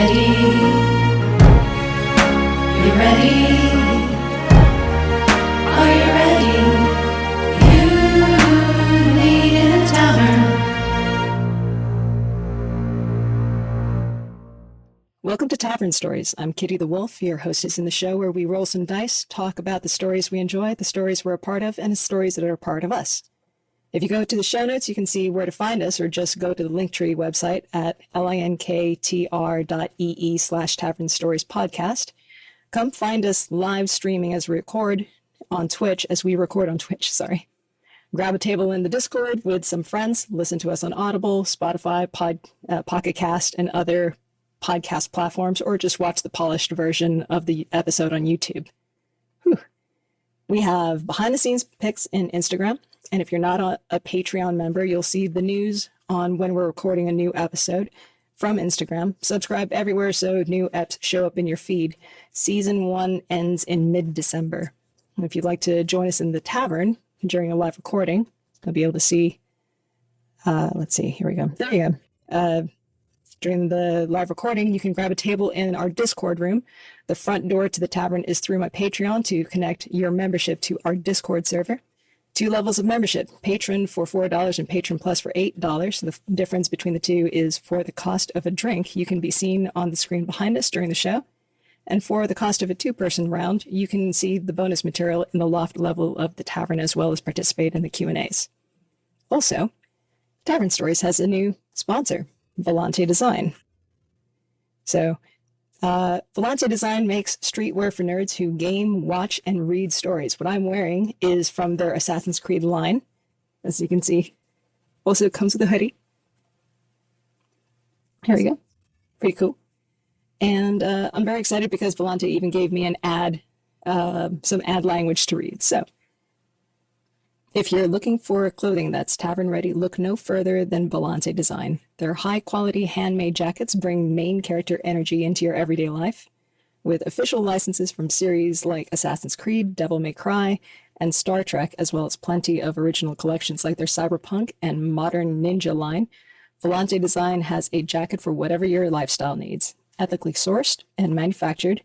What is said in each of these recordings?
ready? You ready? Are you ready? You need a tavern. Welcome to Tavern Stories. I'm Kitty the Wolf, your hostess in the show where we roll some dice, talk about the stories we enjoy, the stories we're a part of, and the stories that are a part of us. If you go to the show notes, you can see where to find us, or just go to the Linktree website at linktr.ee/Tavern Stories Podcast. Come find us live streaming as we record on Twitch, Grab a table in the Discord with some friends, listen to us on Audible, Spotify, Pocket Cast, and other podcast platforms, or just watch the polished version of the episode on YouTube. Whew. We have behind the scenes pics in Instagram. And if you're not a Patreon member, you'll see the news on when we're recording a new episode from Instagram. Subscribe everywhere so new eps show up in your feed. Season 1 ends in mid-December. And if you'd like to join us in the tavern during a live recording, you'll be able to see, let's see, here we go. There you go. During the live recording, you can grab a table in our Discord room. The front door to the tavern is through my Patreon to connect your membership to our Discord server. 2 levels of membership, Patron for $4 and Patron Plus for $8. The difference between the two is for the cost of a drink, you can be seen on the screen behind us during the show. And for the cost of a 2-person round, you can see the bonus material in the loft level of the tavern as well as participate in the Q&As. Also, Tavern Stories has a new sponsor, Volante Design. So, Volante Design makes streetwear for nerds who game, watch, and read stories. What I'm wearing is from their Assassin's Creed line, as you can see. Also, it comes with a hoodie. Here we go. Pretty cool. And I'm very excited because Volante even gave me an ad, some ad language to read. So, if you're looking for clothing that's tavern ready, look no further than Volante Design. Their high-quality handmade jackets bring main character energy into your everyday life. With official licenses from series like Assassin's Creed, Devil May Cry, and Star Trek, as well as plenty of original collections like their Cyberpunk and Modern Ninja line, Volante Design has a jacket for whatever your lifestyle needs. Ethically sourced and manufactured,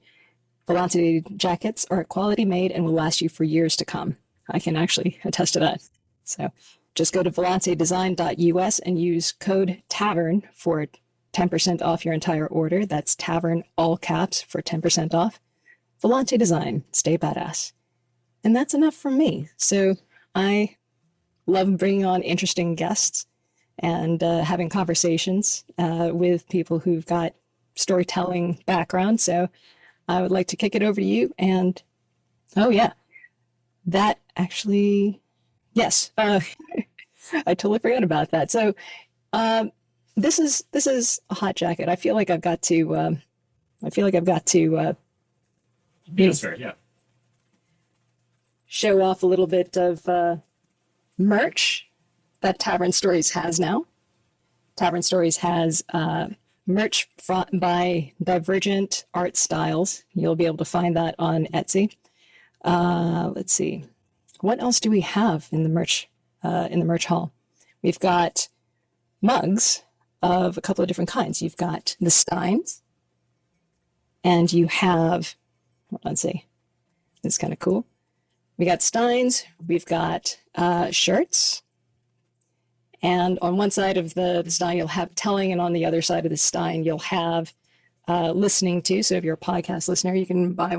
Volante jackets are quality made and will last you for years to come. I can actually attest to that. So just go to volantedesign.us and use code TAVERN for 10% off your entire order. That's TAVERN, all caps, for 10% off. Volante Design, stay badass. And that's enough from me. So I love bringing on interesting guests and having conversations with people who've got storytelling background. So I would like to kick it over to you. And, oh yeah, that actually, yes, I totally forgot about that. So, this is a hot jacket. I feel like I've got to, Yeah. show off a little bit of merch that Tavern Stories has now. Tavern Stories has merch by Divergent Art Styles. You'll be able to find that on Etsy. Let's see. What else do we have in the merch hall? We've got mugs of a couple of different kinds. You've got the Steins, and you have, let's see, this is kind of cool. We got Steins, we've got shirts, and on one side of the Stein you'll have telling, and on the other side of the Stein you'll have listening to. So if you're a podcast listener, you can buy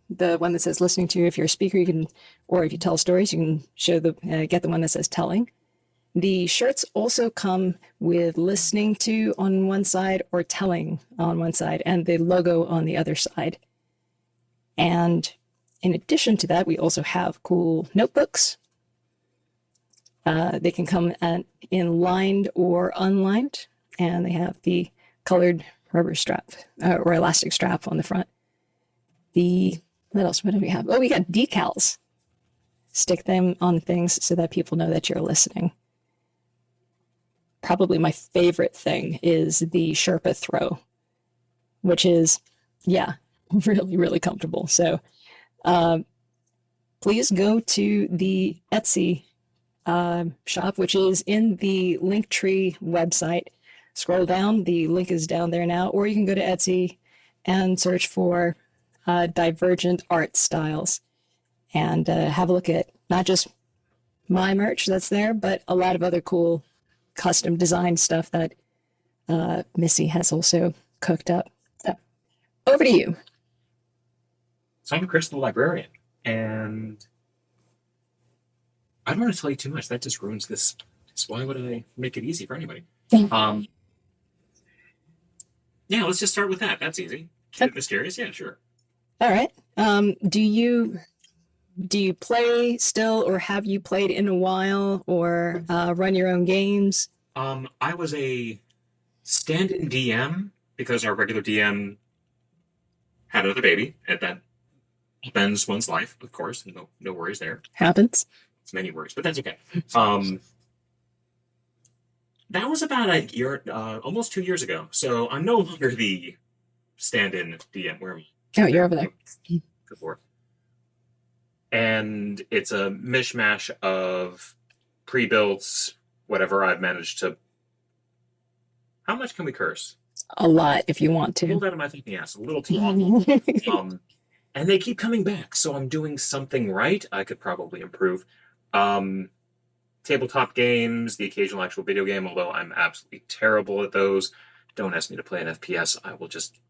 the one that says listening to. If you're a speaker, you can, or if you tell stories, you can get the one that says telling. The shirts also come with listening to on one side or telling on one side, and the logo on the other side. And in addition to that, we also have cool notebooks. They can come in lined or unlined, and they have the colored rubber strap or elastic strap on the front. What else? What do we have? Oh, we got decals. Stick them on things so that people know that you're listening. Probably my favorite thing is the Sherpa throw, which is, yeah, really, really comfortable. So please go to the Etsy shop, which is in the Linktree website. scroll down. The link is down there now, or you can go to Etsy and search for divergent art styles and have a look at not just my merch that's there, but a lot of other cool custom design stuff that Missy has also cooked up. So, over to you. So I'm Chris the Librarian, and I don't want to tell you too much. That just ruins this. So why would I make it easy for anybody? Yeah, let's just start with that. That's easy. Keep it mysterious. Yeah, sure. All right. Do you play still, or have you played in a while, or run your own games? I was a stand-in DM because our regular DM had another baby, and that upends one's life, of course. No worries there. Happens. It's many worries, but that's okay. That was about a year, almost 2 years ago. So I'm no longer the stand-in DM. Where am I? Oh, you're over there. Good Lord. And it's a mishmash of pre-builts, whatever I've managed to. How much can we curse? A lot, if you want A little to. out of my thinking ass, a little too long. And they keep coming back, so I'm doing something right. I could probably improve. Tabletop games, the occasional actual video game, although I'm absolutely terrible at those. Don't ask me to play an FPS. I will just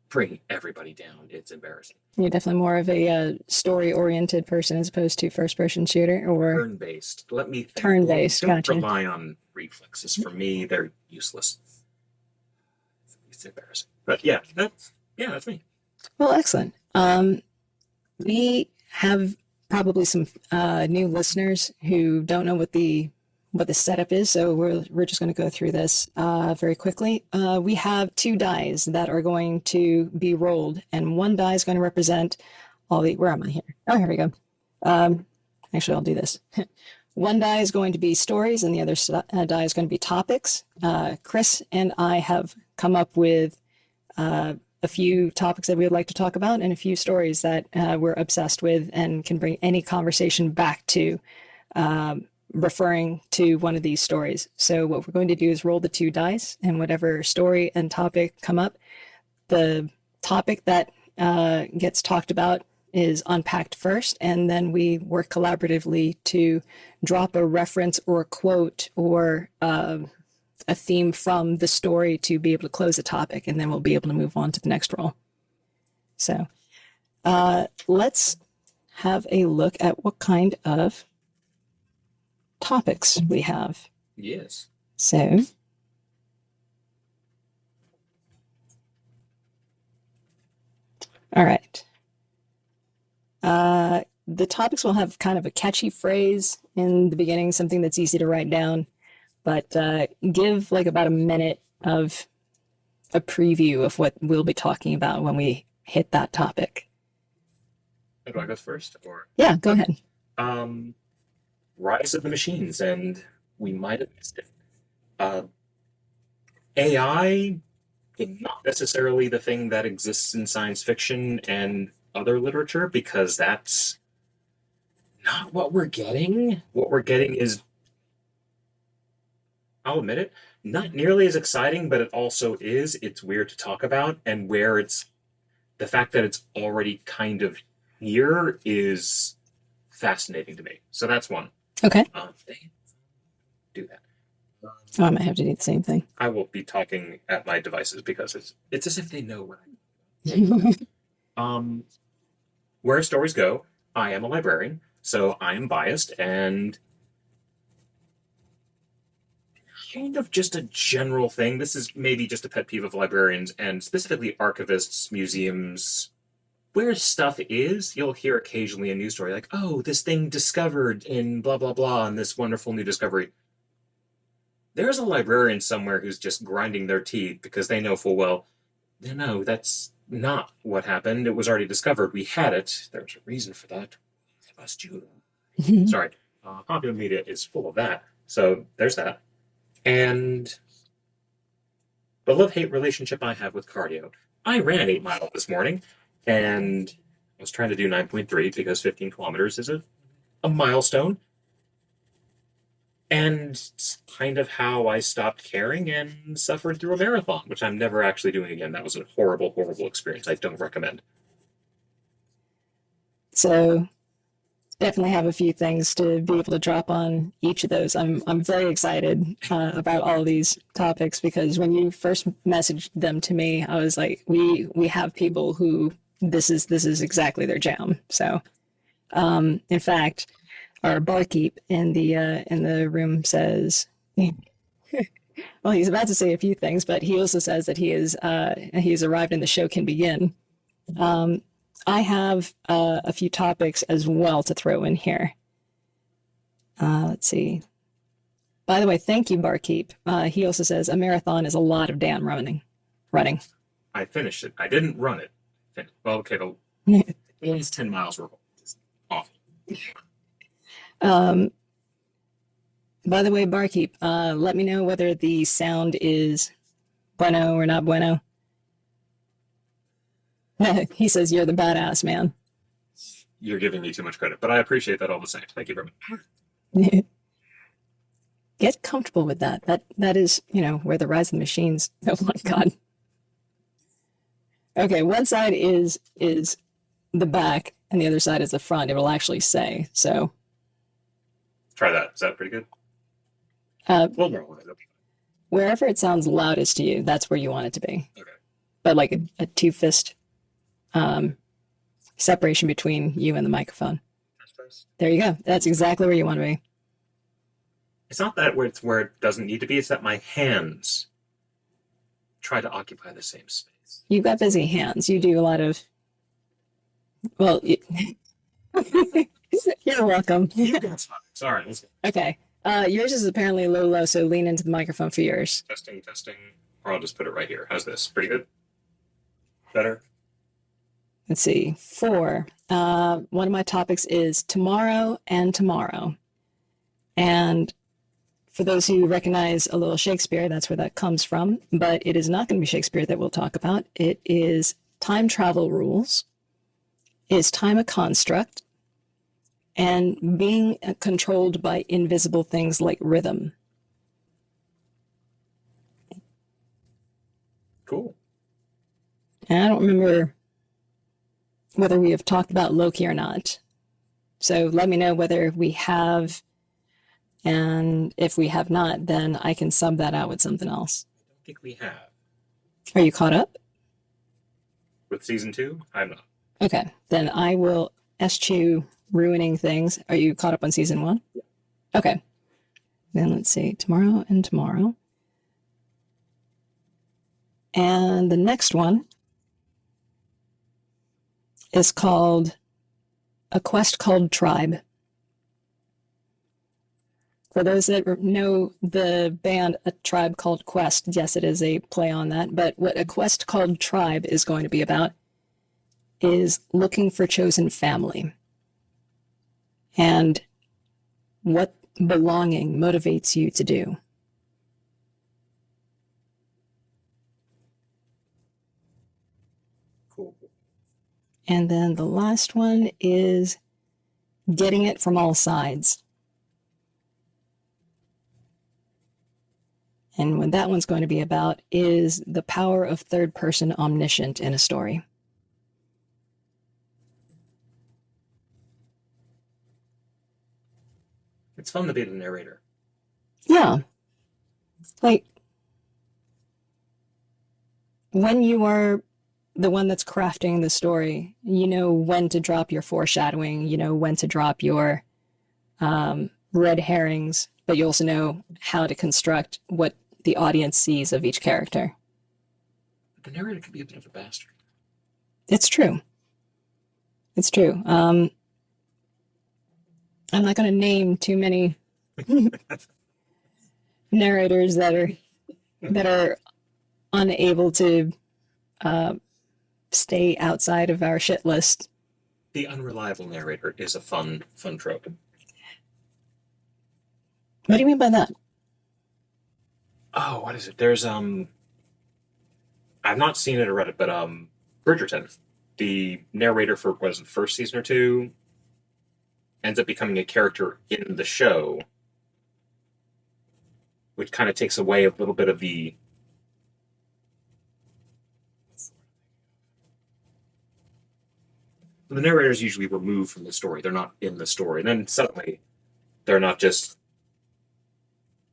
bring everybody down. It's embarrassing. You're definitely more of a story-oriented person as opposed to first-person shooter, or Turn-based. Let me think. Turn-based, Don't gotcha. rely on reflexes. For me, they're useless. It's embarrassing. But yeah, that's me. Well, excellent. We have probably some new listeners who don't know what the setup is, so we're just going to go through this very quickly. We have 2 dice that are going to be rolled, and one die is going to represent all the. Where am I here? Oh, here we go. Actually, I'll do this. One die is going to be stories, and the other die is going to be topics. Chris and I have come up with a few topics that we would like to talk about and a few stories that we're obsessed with and can bring any conversation back to referring to one of these stories. So what we're going to do is roll the 2 dice, and whatever story and topic come up, the topic that gets talked about is unpacked first, and then we work collaboratively to drop a reference or a quote or a theme from the story to be able to close the topic, and then we'll be able to move on to the next roll. So let's have a look at what kind of topics we have. Yes. So all right. The topics will have kind of a catchy phrase in the beginning, something that's easy to write down, but give like about a minute of a preview of what we'll be talking about when we hit that topic. Do I go first? Or Yeah, go ahead. Rise of the Machines, and we might have missed it. AI is not necessarily the thing that exists in science fiction and other literature, because that's not what we're getting. What we're getting is, I'll admit it, not nearly as exciting, but it also is. It's weird to talk about, and where it's the fact that it's already kind of here is fascinating to me. So that's one. Okay. They do that. Oh, I might have to do the same thing. I will be talking at my devices because it's as if they know what where stories go. I am a librarian, so I am biased, and kind of just a general thing. This is maybe just a pet peeve of librarians, and specifically archivists, museums. Where stuff is, you'll hear occasionally a news story like, oh, this thing discovered in blah, blah, blah, and this wonderful new discovery. There's a librarian somewhere who's just grinding their teeth because they know full well, no, that's not what happened. It was already discovered. We had it. There's a reason for that. I must you. Sorry. Popular media is full of that. So there's that. And the love-hate relationship I have with cardio. I ran 8 miles this morning, and I was trying to do 9.3 because 15 kilometers is a milestone. And it's kind of how I stopped caring and suffered through a marathon, which I'm never actually doing again. That was a horrible, horrible experience. I don't recommend. So definitely have a few things to be able to drop on each of those. I'm very excited about all of these topics because when you first messaged them to me, I was like, we have people who this is exactly their jam. So, in fact, our barkeep in the room says, well, he's about to say a few things, but he also says that he has arrived and the show can begin. I have a few topics as well to throw in here. Let's see. By the way, thank you, barkeep. He also says a marathon is a lot of damn running. I finished it. I didn't run it. Well, okay, the last 10 miles were awful. By the way, barkeep, let me know whether the sound is bueno or not bueno. He says you're the badass man. You're giving me too much credit, but I appreciate that all the same. Thank you very much. Get comfortable with that. That is, where the rise of the machines. Oh my God. Okay, one side is the back, and the other side is the front. It will actually say so. Try that. Is that pretty good? Well, no. Wherever it sounds loudest to you, that's where you want it to be. Okay. But like a two-fist separation between you and the microphone. There you go. That's exactly where you want to be. It's not that where it doesn't need to be. It's that my hands try to occupy the same space. You've got busy hands. You do a lot of. Well, you're welcome. You got some. Sorry. Let's go. Okay. Yours is apparently low, so lean into the microphone for yours. Testing. Or I'll just put it right here. How's this? Pretty good? Better? Let's see. 4. One of my topics is tomorrow and tomorrow. And for those who recognize a little Shakespeare, that's where that comes from. But it is not going to be Shakespeare that we'll talk about. It is time travel rules. Is time a construct? And being controlled by invisible things like rhythm. Cool. And I don't remember whether we have talked about Loki or not. So let me know whether we have, and if we have not, then I can sub that out with something else. I don't think we have. Are you caught up? With season 2? I'm not. Okay, then I will eschew ruining things. Are you caught up on season 1? Yeah. Okay. Then let's see, tomorrow and tomorrow. And the next one is called A Quest Called Tribe. For those that know the band A Tribe Called Quest, yes, it is a play on that. But what A Quest Called Tribe is going to be about is looking for chosen family and what belonging motivates you to do. Cool. And then the last one is getting it from all sides. And what that one's going to be about is the power of third-person omniscient in a story. It's fun to be the narrator. Yeah. Like, when you are the one that's crafting the story, you know when to drop your foreshadowing, you know when to drop your red herrings, but you also know how to construct what the audience sees of each character. The narrator can be a bit of a bastard. It's true. It's true. I'm not going to name too many narrators that are unable to stay outside of our shit list. The unreliable narrator is a fun trope. What do you mean by that? Oh, what is it? There's I've not seen it or read it, but Bridgerton, the narrator for what is it, the first season or 2, ends up becoming a character in the show which kind of takes away a little bit of the narrators usually removed from the story. They're not in the story. And then suddenly they're not just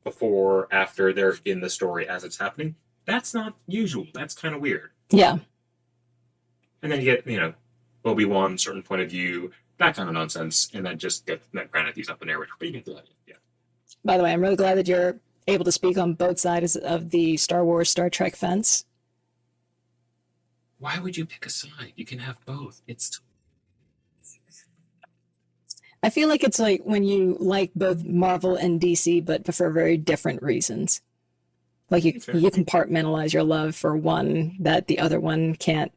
before, after, they're in the story as it's happening. That's not usual. That's kind of weird. Yeah. And then you get, Obi-Wan, certain point of view, that kind of nonsense, and then just get, granted, he's not the narrator, but you get the idea. Yeah. By the way, I'm really glad that you're able to speak on both sides of the Star Wars, Star Trek fence. Why would you pick a side? You can have both. I feel like it's like when you like both Marvel and DC, but for very different reasons. Like you compartmentalize your love for one that the other one can't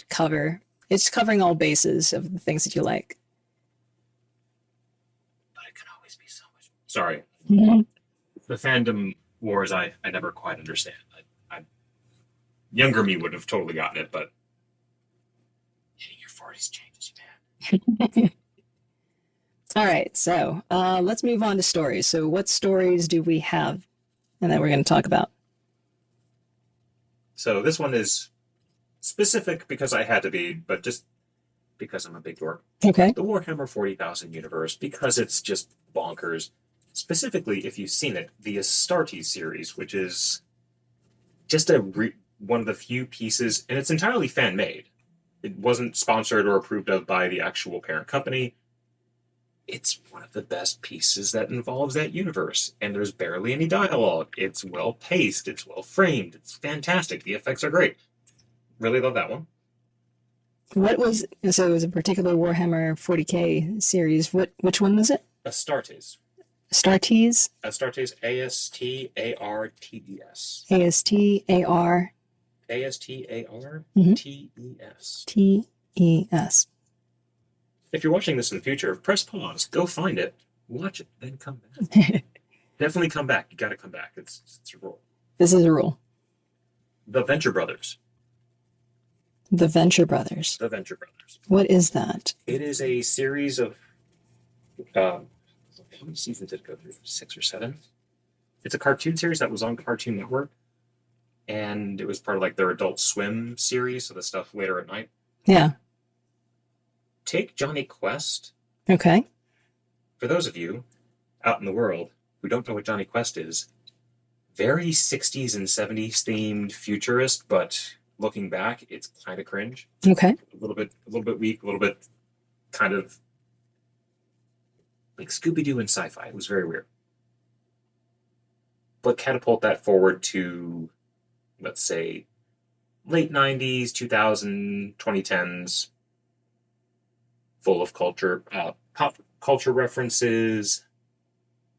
cover. It's covering all bases of the things that you like. But it can always be so much. Sorry. Mm-hmm. The fandom wars, I never quite understand. Younger me would have totally gotten it, but hitting your 40s changes you, man. All right, so let's move on to stories. So what stories do we have and that we're going to talk about? So this one is specific because I had to be, but just because I'm a big dork. Okay. The Warhammer 40,000 universe, because it's just bonkers. Specifically, if you've seen it, the Astartes series, which is just one of the few pieces, and it's entirely fan-made. It wasn't sponsored or approved of by the actual parent company. It's one of the best pieces that involves that universe, and there's barely any dialogue. It's well-paced, it's well-framed, it's fantastic. The effects are great. Really love that one. So it was a particular Warhammer 40K series. Which one was it? Astartes. Astartes? Astartes, A-S-T-A-R-T-E-S. A-S-T-A-R. A-S-T-A-R-T-E-S. T-E-S. If you're watching this in the future, press pause, go find it, watch it, then come back. Definitely come back. You got to come back. It's a rule. This is a rule. The Venture Brothers. The Venture Brothers. The Venture Brothers. What is that? It is a series of how many seasons did it go through? 6 or 7? It's a cartoon series that was on Cartoon Network, and it was part of like their Adult Swim series, so the stuff later at night. Yeah. Take Johnny Quest. Okay. For those of you out in the world who don't know what Johnny Quest is, very 60s and 70s themed futurist, but looking back, it's kind of cringe. Okay. A little bit weak, a little bit kind of like Scooby-Doo and sci-fi. It was very weird. But catapult that forward to, let's say, late 90s, 2000, 2010s, full of culture, pop culture references,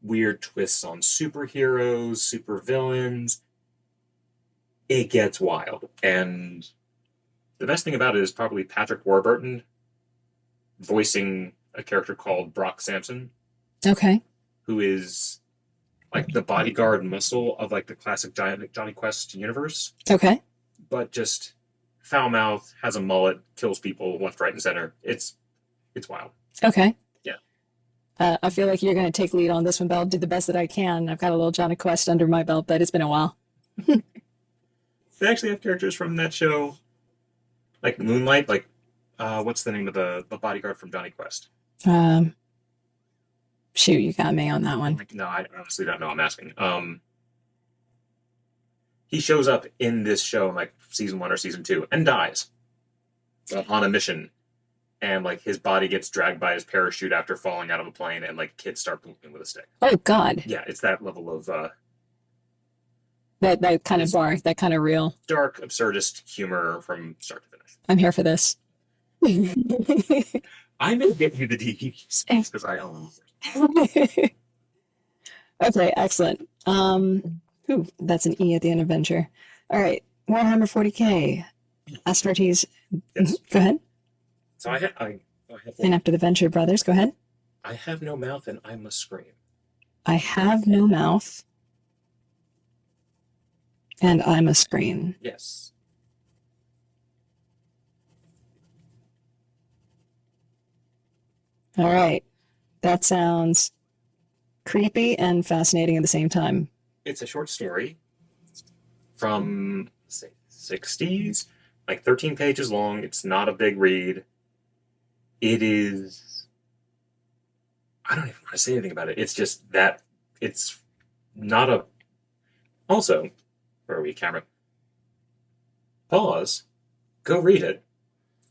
weird twists on superheroes, supervillains. It gets wild. And the best thing about it is probably Patrick Warburton voicing a character called Brock Sampson. Okay. Who is like the bodyguard muscle of like the classic Johnny Quest universe. Okay. But just foul mouth, has a mullet, kills people left, right, and center. It's wild. Okay. Yeah. I feel like you're going to take lead on this one, but I'll do the best that I can. I've got a little Johnny Quest under my belt, but it's been a while. They actually have characters from that show, like Moonlight, like what's the name of the bodyguard from Johnny Quest? Shoot, you got me on that one. No, I honestly don't know. I'm asking. He shows up in this show in like season 1 or season 2 and dies on a mission, and like his body gets dragged by his parachute after falling out of a plane, and like kids start pooping with a stick. Oh God. Yeah, it's that level of that kind of dark, that kind of real, dark, absurdist humor from start to finish. I'm here for this. I'm gonna get you the DVDs because I own them. Okay, excellent. Ooh, that's an E at the end of venture. All right, Warhammer 40K, Astartes. Yes. Go ahead. So I have And after the Venture Brothers, go ahead. I have no mouth and I must scream. I have no mouth, and I must scream. Yes. All right, that sounds creepy and fascinating at the same time. It's a short story from, say, 60s, like 13 pages long. It's not a big read. It is. I don't even want to say anything about it. It's just that it's not a. Also, where are we, Cameron? Pause. Go read it.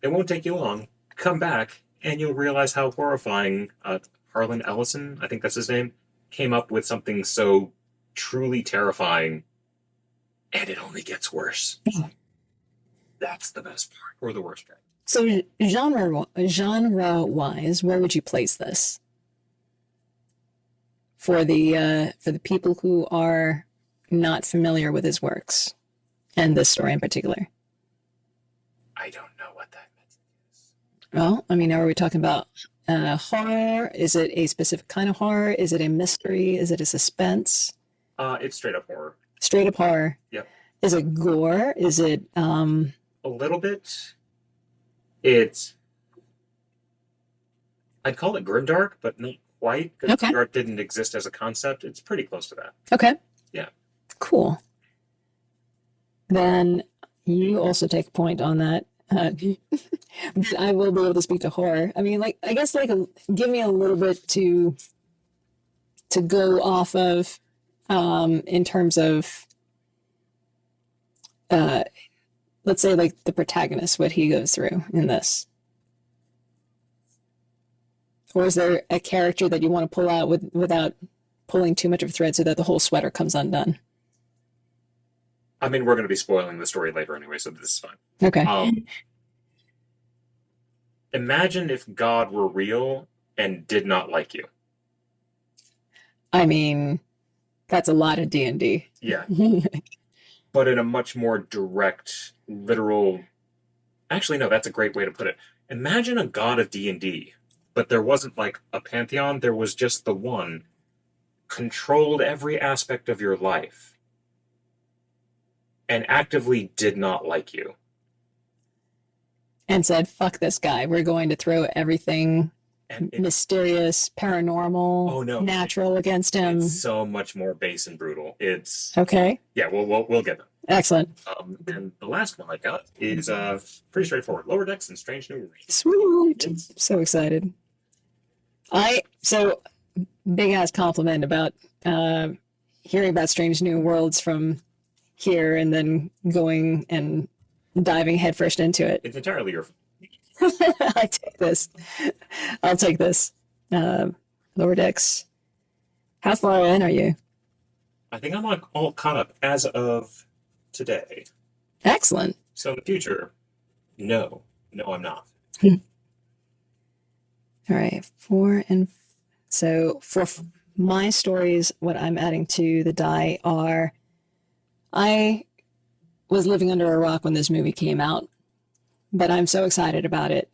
It won't take you long. Come back, and you'll realize how horrifying Harlan Ellison, I think that's his name, came up with something so truly terrifying, and it only gets worse. That's the best part, or the worst part. So genre-wise, where would you place this for the people who are not familiar with his works and this story in particular? I don't know what that is. Well, I mean, are we talking about horror? Is it a specific kind of horror? Is it a mystery? Is it a suspense? It's straight up horror. Straight up horror. Yep. Is it gore? Is it A little bit. It's. I'd call it grimdark, but not quite, because Okay. grimdark didn't exist as a concept. It's pretty close to that. okay? Yeah. Cool. Then you also take a point on that. But I will be able to speak to horror. I mean, like, I guess, like, give me a little bit to go off of, in terms of, let's say, like, the protagonist, what he goes through in this. Or is there a character that you want to pull out without pulling too much of a thread so that the whole sweater comes undone? I mean, we're going to be spoiling the story later anyway, so this is fine. Okay. Imagine if God were real and did not like you. I mean, that's a lot of D&D. Yeah. But in a much more direct, literal. Actually, no, that's a great way to put it. Imagine a god of D&D, but there wasn't like a pantheon. There was just the one, controlled every aspect of your life, and actively did not like you. And said, fuck this guy. We're going to throw everything And mysterious, paranormal, Oh, no. natural against him. it's so much more base and brutal. It's Okay. yeah. We'll get them. Excellent. And the last one I got is pretty straightforward. Lower Decks and Strange New Worlds. Sweet. It's- So excited. So big ass compliment about hearing about Strange New Worlds from here and then going and diving headfirst into it. It's entirely your. I take this. I'll take this. Lower Decks. How far in are you? I think I'm all caught up as of today. Excellent. So in the future, no, I'm not. All right, so for my stories, what I'm adding to the die are, I was living under a rock when this movie came out, but I'm so excited about it.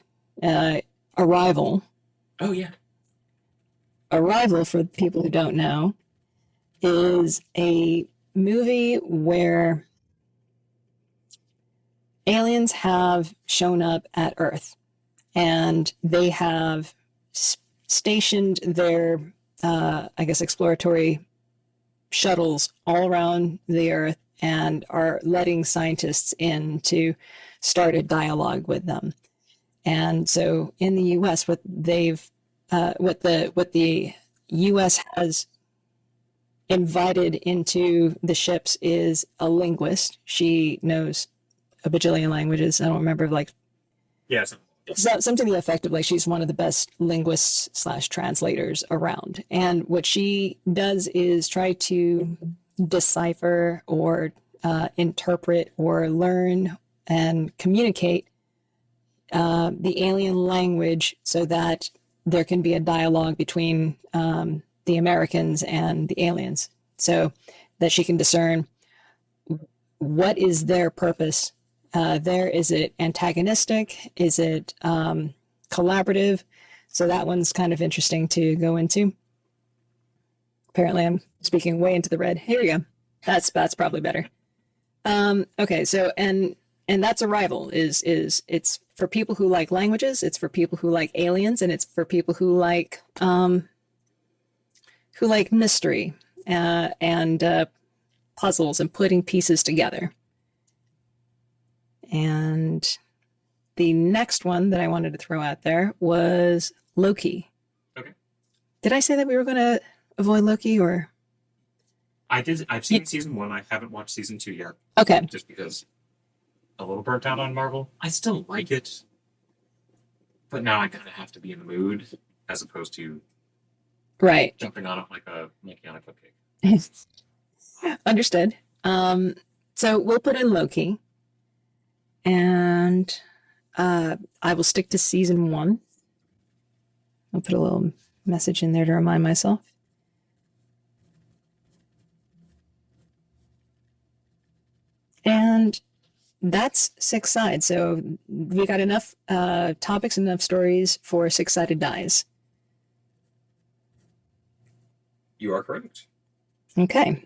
Arrival, Oh yeah. for people who don't know, is a movie where aliens have shown up at Earth, and they have stationed their, I guess, exploratory shuttles all around the Earth and are letting scientists in to start a dialogue with them. And so in the U.S., what the U.S. has invited into the ships is a linguist. She knows a bajillion languages. I don't remember, like, Yeah. something to the effect of, like, she's one of the best linguists / translators around. And what she does is try to decipher or interpret or learn and communicate the alien language so that there can be a dialogue between the Americans and the aliens, so that she can discern what is their purpose. Is it antagonistic? Is it collaborative? So that one's kind of interesting to go into. Apparently I'm speaking way into the red. Here we go. That's probably better. Okay, so and that's Arrival. It's for people who like languages, it's for people who like aliens, and it's for people who like mystery and puzzles and putting pieces together. And the next one that I wanted to throw out there was Loki. Okay. Did I say that we were going to avoid Loki, or? I did. I've seen season 1. I haven't watched season 2 yet. Okay. Just because a little burnt out on Marvel. I still like it, but now I kind of have to be in the mood as opposed to Right. jumping on it like a monkey on a cupcake. Understood. So we'll put in Loki, and I will stick to season 1. I'll put a little message in there to remind myself. And that's 6 sides. So we got enough topics, enough stories for 6-sided dice. You are correct. Okay.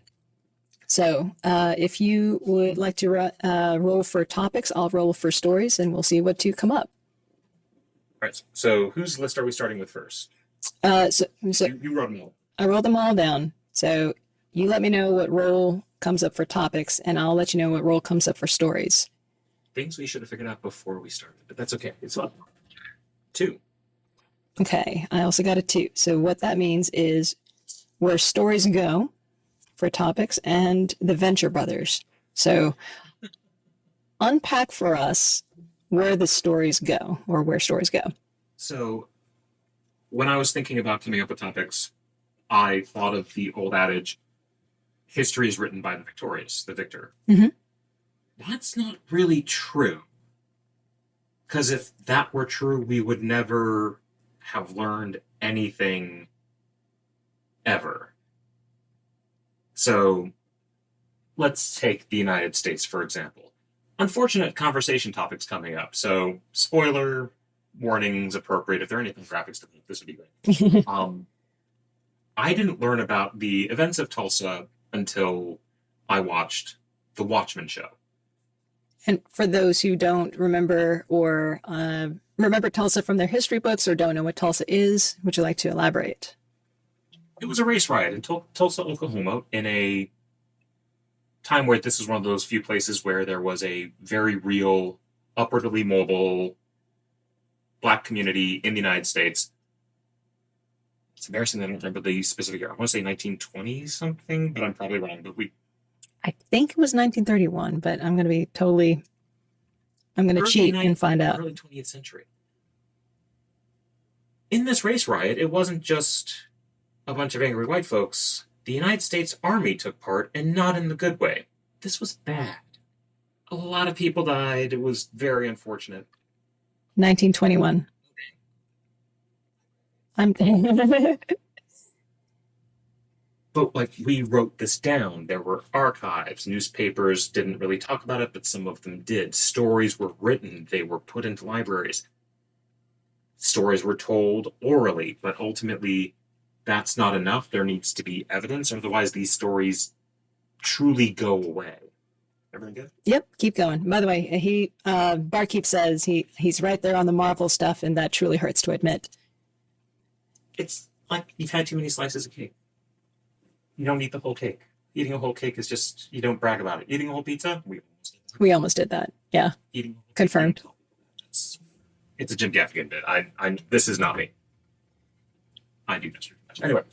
So if you would like to roll for topics, I'll roll for stories, and we'll see what 2 come up. All right. So whose list are we starting with first? So You wrote them all. I rolled them all down. So you let me know what roll comes up for topics, and I'll let you know what roll comes up for stories. Things we should have figured out before we started, but that's okay. It's fun. 2. Okay. I also got a 2. So what that means is where stories go for topics and the Venture Brothers. So unpack for us where the stories go, or where stories go. So when I was thinking about coming up with topics, I thought of the old adage, history is written by the victorious, the victor. Mhm. That's not really true. Because if that were true, we would never have learned anything ever. So let's take the United States, for example. Unfortunate conversation topics coming up. So spoiler warnings appropriate. If there are anything graphics to this would be great. I didn't learn about the events of Tulsa until I watched The Watchmen show. And for those who don't remember or remember Tulsa from their history books or don't know what Tulsa is, would you like to elaborate? It was a race riot in Tulsa, Oklahoma, in a time where this was one of those few places where there was a very real, upwardly mobile Black community in the United States. It's embarrassing that I don't remember the specific year. I want to say 1920 something, but I'm probably wrong. But I think it was 1931, but I'm going to cheat and find out. Early 20th century. In this race riot, it wasn't just a bunch of angry white folks. The United States Army took part, and not in the good way. This was bad. A lot of people died. It was very unfortunate. 1921. But, like, we wrote this down. There were archives. Newspapers didn't really talk about it, but some of them did. Stories were written. They were put into libraries. Stories were told orally, but ultimately, that's not enough. There needs to be evidence. Otherwise, these stories truly go away. Everything good? Yep, keep going. By the way, Barkeep says he's right there on the Marvel stuff, and that truly hurts to admit. It's like you've had too many slices of cake. You don't eat the whole cake. Eating a whole cake is just, you don't brag about it. Eating a whole pizza, We almost did that. Yeah. Eating a whole Confirmed. It's a Jim Gaffigan bit. This is not me. I do this. Anyway.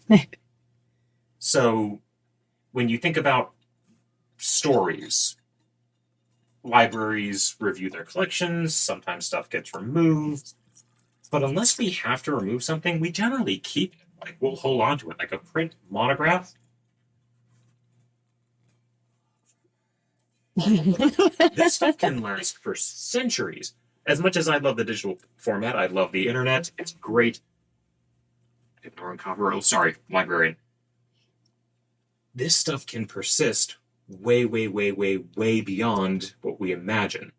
So when you think about stories, libraries review their collections, sometimes stuff gets removed. But unless we have to remove something, we generally keep it. Like, we'll hold on to it. Like a print monograph. This stuff can last for centuries. As much as I love the digital format, I love the internet. It's great. Ignoring cover. Oh, sorry, Librarian. This stuff can persist way, way, way, way, way beyond what we imagine.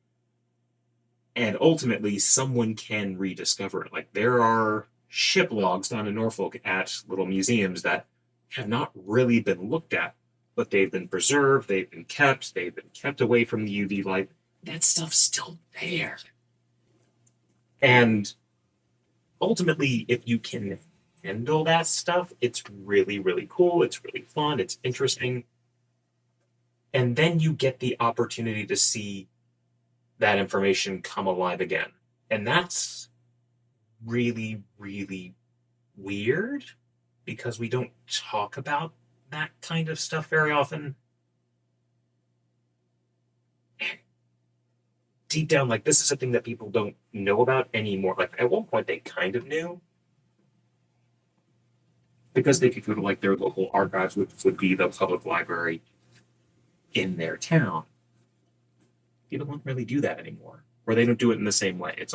And ultimately, someone can rediscover it. Like, there are ship logs down in Norfolk at little museums that have not really been looked at, but they've been preserved, they've been kept away from the UV light. That stuff's still there. And ultimately, if you can handle that stuff, it's really, really cool, it's really fun, it's interesting. And then you get the opportunity to see that information come alive again. And that's really, really weird because we don't talk about that kind of stuff very often. And deep down, like, this is a thing that people don't know about anymore. Like, at one point, they kind of knew. Because they could go to, like, their local archives, which would be the public library in their town. People don't really do that anymore. Or they don't do it in the same way. It's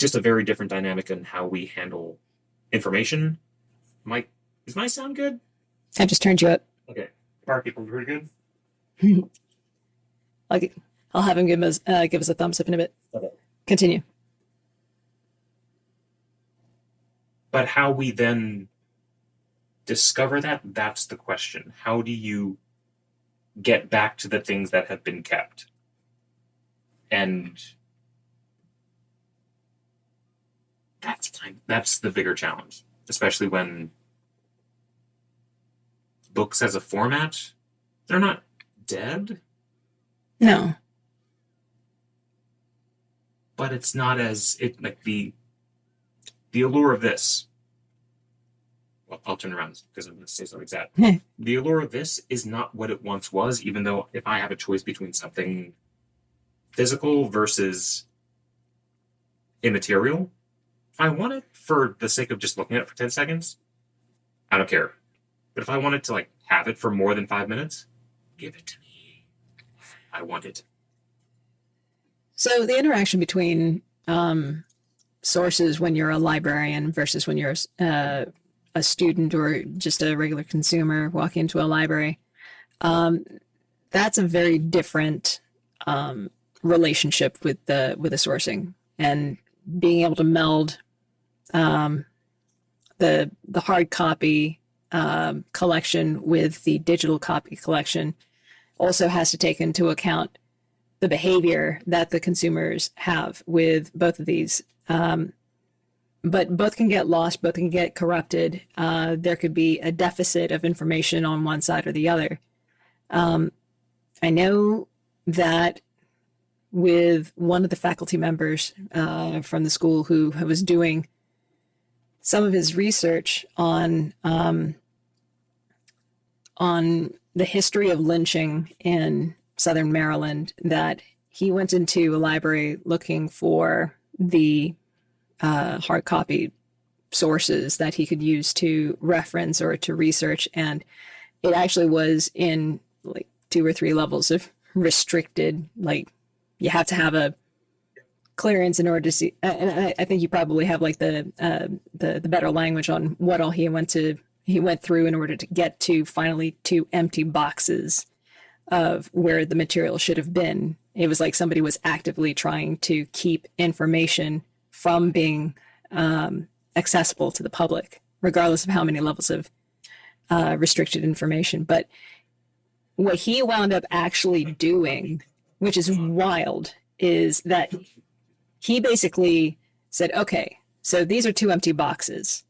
just a very different dynamic in how we handle information. Is my sound good? I just turned you up. Okay. Are people pretty good? I'll have him give us a thumbs up in a bit. Okay. Continue. But how we then discover that's the question. How do you get back to the things that have been kept? And that's the bigger challenge, especially when books as a format, they're not dead, No. but it's not like the allure of this. Well, I'll turn around because I'm going to say something exact. The allure of this is not what it once was, even though if I have a choice between something physical versus immaterial, if I want it for the sake of just looking at it for 10 seconds, I don't care. But if I wanted to, like, have it for more than 5 minutes, give it to me. I want it. So the interaction between sources when you're a librarian versus when you're a student or just a regular consumer walking into a library, that's a very different relationship with the sourcing, and being able to meld the hard copy collection with the digital copy collection also has to take into account the behavior that the consumers have with both of these. But both can get lost, both can get corrupted. There could be a deficit of information on one side or the other. I know that with one of the faculty members from the school who was doing some of his research on the history of lynching in Southern Maryland, that he went into a library looking for the hard copy sources that he could use to reference or to research, and it actually was in like 2 or 3 levels of restricted. Like, you have to have a clearance in order to see, and I think you probably have like the better language on what all he went through in order to get to finally 2 empty boxes of where the material should have been. It was like somebody was actively trying to keep information from being accessible to the public, regardless of how many levels of restricted information. But what he wound up actually doing, which is wild, is that he basically said, okay, so these are 2 empty boxes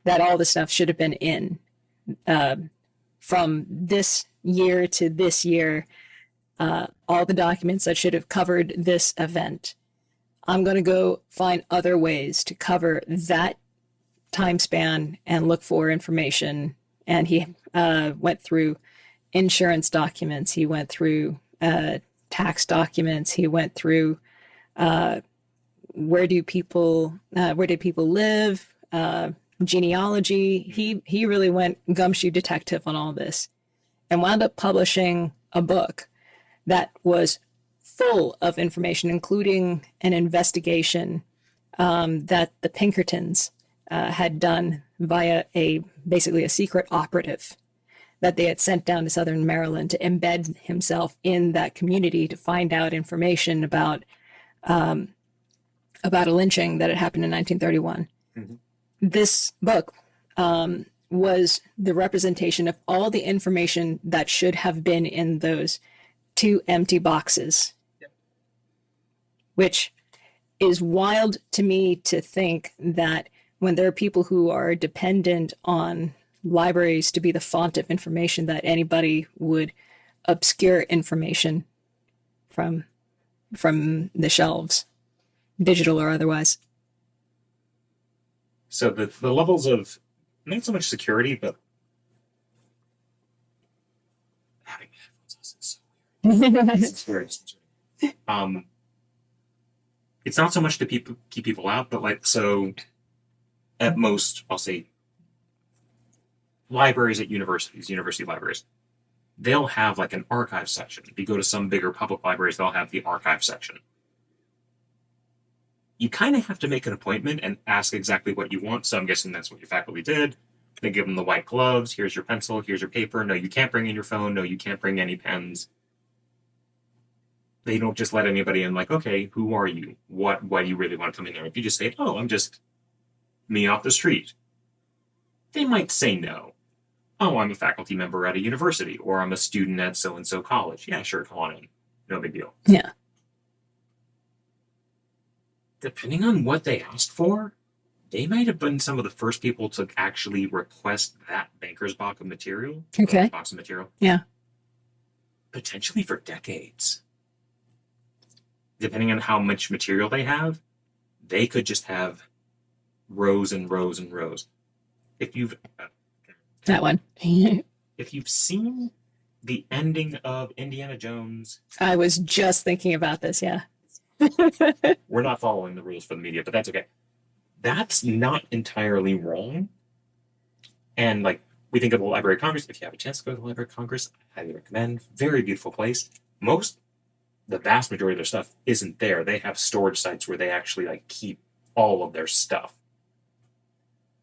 that all the stuff should have been in from this year to this year, all the documents that should have covered this event. I'm going to go find other ways to cover that time span and look for information. And he went through insurance documents. He went through tax documents. He went through where did people live, genealogy. He really went gumshoe detective on all this, and wound up publishing a book that was full of information, including an investigation that the Pinkertons had done via basically a secret operative that they had sent down to Southern Maryland to embed himself in that community to find out information about a lynching that had happened in 1931. Mm-hmm. This book was the representation of all the information that should have been in those 2 empty boxes. Yep. Which is wild to me to think that when there are people who are dependent on libraries to be the font of information that anybody would obscure information from the shelves, digital or otherwise. So the levels of not so much security, but having headphones is so weird. It's very disconcerting. It's not so much to keep people out, but like, so at most, I'll say libraries at universities, university libraries, they'll have like an archive section. If you go to some bigger public libraries, they'll have the archive section. You kind of have to make an appointment and ask exactly what you want. So I'm guessing that's what your faculty did. They give them the white gloves. Here's your pencil. Here's your paper. No, you can't bring in your phone. No, you can't bring any pens. They don't just let anybody in like, okay, who are you? Why do you really want to come in there? If you just say, oh, I'm just me off the street, they might say no. Oh, I'm a faculty member at a university, or I'm a student at so-and-so college. Yeah, sure, come on in. No big deal. Yeah. Depending on what they asked for, they might have been some of the first people to actually request that banker's box of material. Okay. Box of material. Yeah. Potentially for decades. Depending on how much material they have, they could just have rows and rows and rows. If you've That one. if you've seen the ending of Indiana Jones, I was just thinking about this. Yeah. we're not following the rules for the media, but that's okay. That's not entirely wrong. And like, we think of the Library of Congress. If you have a chance to go to the Library of Congress, I highly recommend. Very beautiful place. The vast majority of their stuff isn't there. They have storage sites where they actually like keep all of their stuff.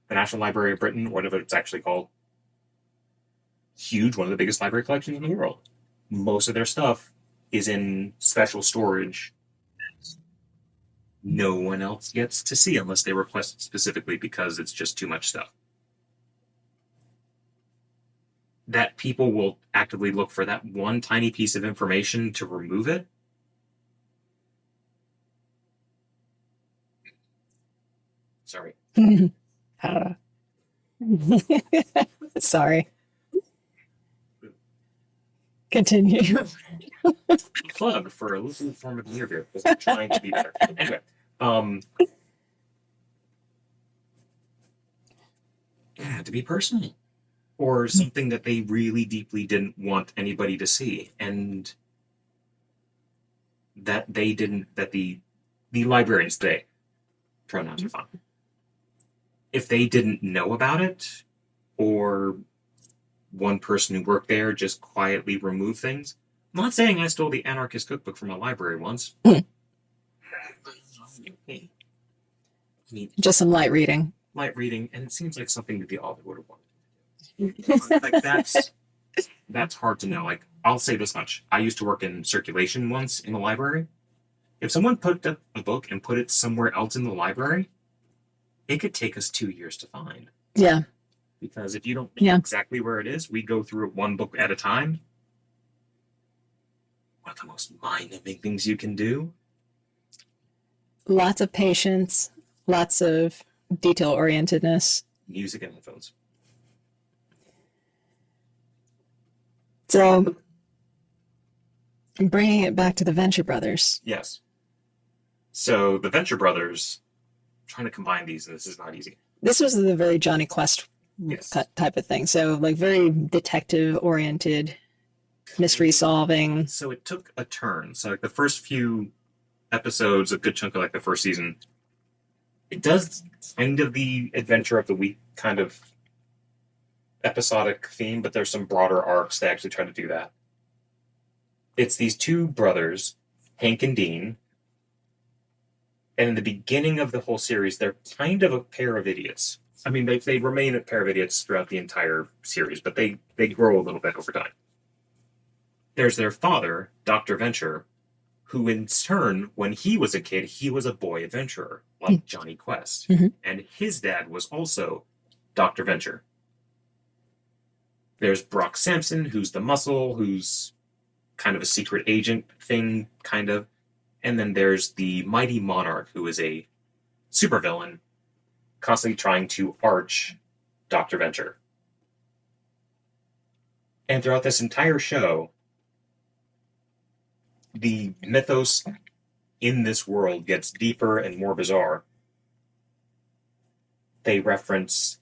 The National Library of Britain, whatever it's actually called, huge, one of the biggest library collections in the world. Most of their stuff is in special storage no one else gets to see unless they request it specifically because it's just too much stuff. That people will actively look for that one tiny piece of information to remove it. Sorry. Sorry. Continue. Plug for a little form of behavior because I'm trying to be better. Anyway, it had to be personal or something that they really deeply didn't want anybody to see, and that the librarians, they pronouns are fine. If they didn't know about it, or one person who worked there just quietly removed things. I'm not saying I stole the anarchist cookbook from a library once. I mean, Just some light reading. and it seems like something that the author would have wanted. Like that's hard to know. Like, I'll say this much: I used to work in circulation once in the library. If someone put up a book and put it somewhere else in the library, it could take us 2 years to find. Yeah. Because if you don't know exactly where it is, we go through it one book at a time. One of the most mind-numbing things you can do. Lots of patience, lots of detail-orientedness. Music and headphones. So, bringing it back to the Venture Brothers. Yes. So the Venture Brothers, trying to combine these, and this is not easy. This was the very Johnny Quest type of thing. So, like, very detective-oriented, mystery solving. So it took a turn. So like the first few episodes, a good chunk of like the first season, it does kind of the adventure of the week kind of episodic theme, but there's some broader arcs that actually try to do that. It's these two brothers, Hank and Dean, and in the beginning of the whole series, they're kind of a pair of idiots. I mean, they remain a pair of idiots throughout the entire series, but they grow a little bit over time. There's their father, Dr. Venture, who in turn, when he was a kid, he was a boy adventurer, like Johnny Quest. Mm-hmm. And his dad was also Dr. Venture. There's Brock Sampson, who's the muscle, who's kind of a secret agent thing, kind of. And then there's the Mighty Monarch, who is a supervillain, constantly trying to arch Dr. Venture. And throughout this entire show, the mythos in this world gets deeper and more bizarre. They reference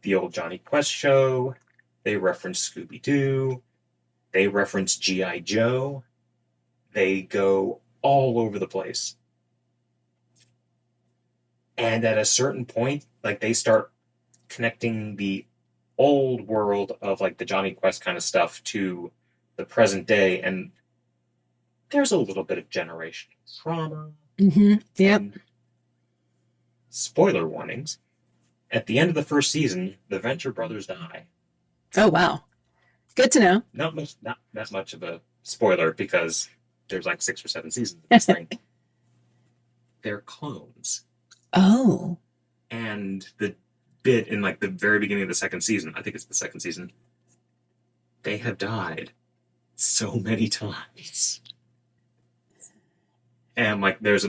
the old Johnny Quest show. They reference Scooby-Doo. They reference G.I. Joe. They go all over the place. And at a certain point, like, they start connecting the old world of, like, the Johnny Quest kind of stuff to the present day, and there's a little bit of generational trauma. Mm-hmm. Yep. And spoiler warnings. At the end of the first season, the Venture brothers die. Oh, wow. Good to know. Not that much of a spoiler, because there's like 6 or 7 seasons of this thing. They're clones. Oh. And the bit in, like, the very beginning of the second season, I think it's the second season, they have died so many times. And, like, there's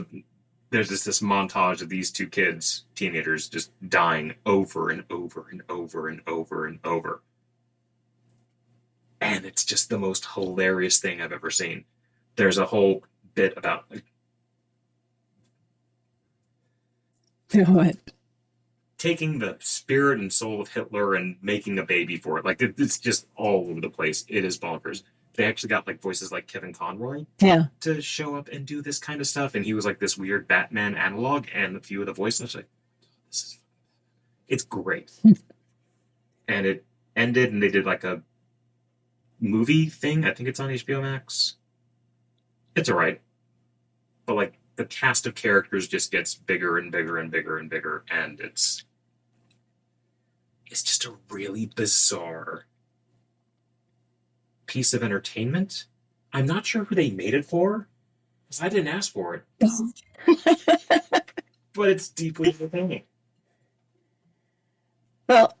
this montage of these 2 kids, teenagers, just dying over and over and over and over and over. And it's just the most hilarious thing I've ever seen. There's a whole bit about, like, What? taking the spirit and soul of Hitler and making a baby for it. Like, it's just all over the place. It is bonkers. They actually got, like, voices like Kevin Conroy Yeah. to show up and do this kind of stuff, and he was like this weird Batman analog, and a few of the voices, like, it's great. And it ended, and they did like a movie thing. I think it's on HBO Max. It's alright, but, like, the cast of characters just gets bigger and bigger and bigger and bigger, and it's just a really bizarre piece of entertainment. I'm not sure who they made it for, because I didn't ask for it, but it's deeply entertaining. Well,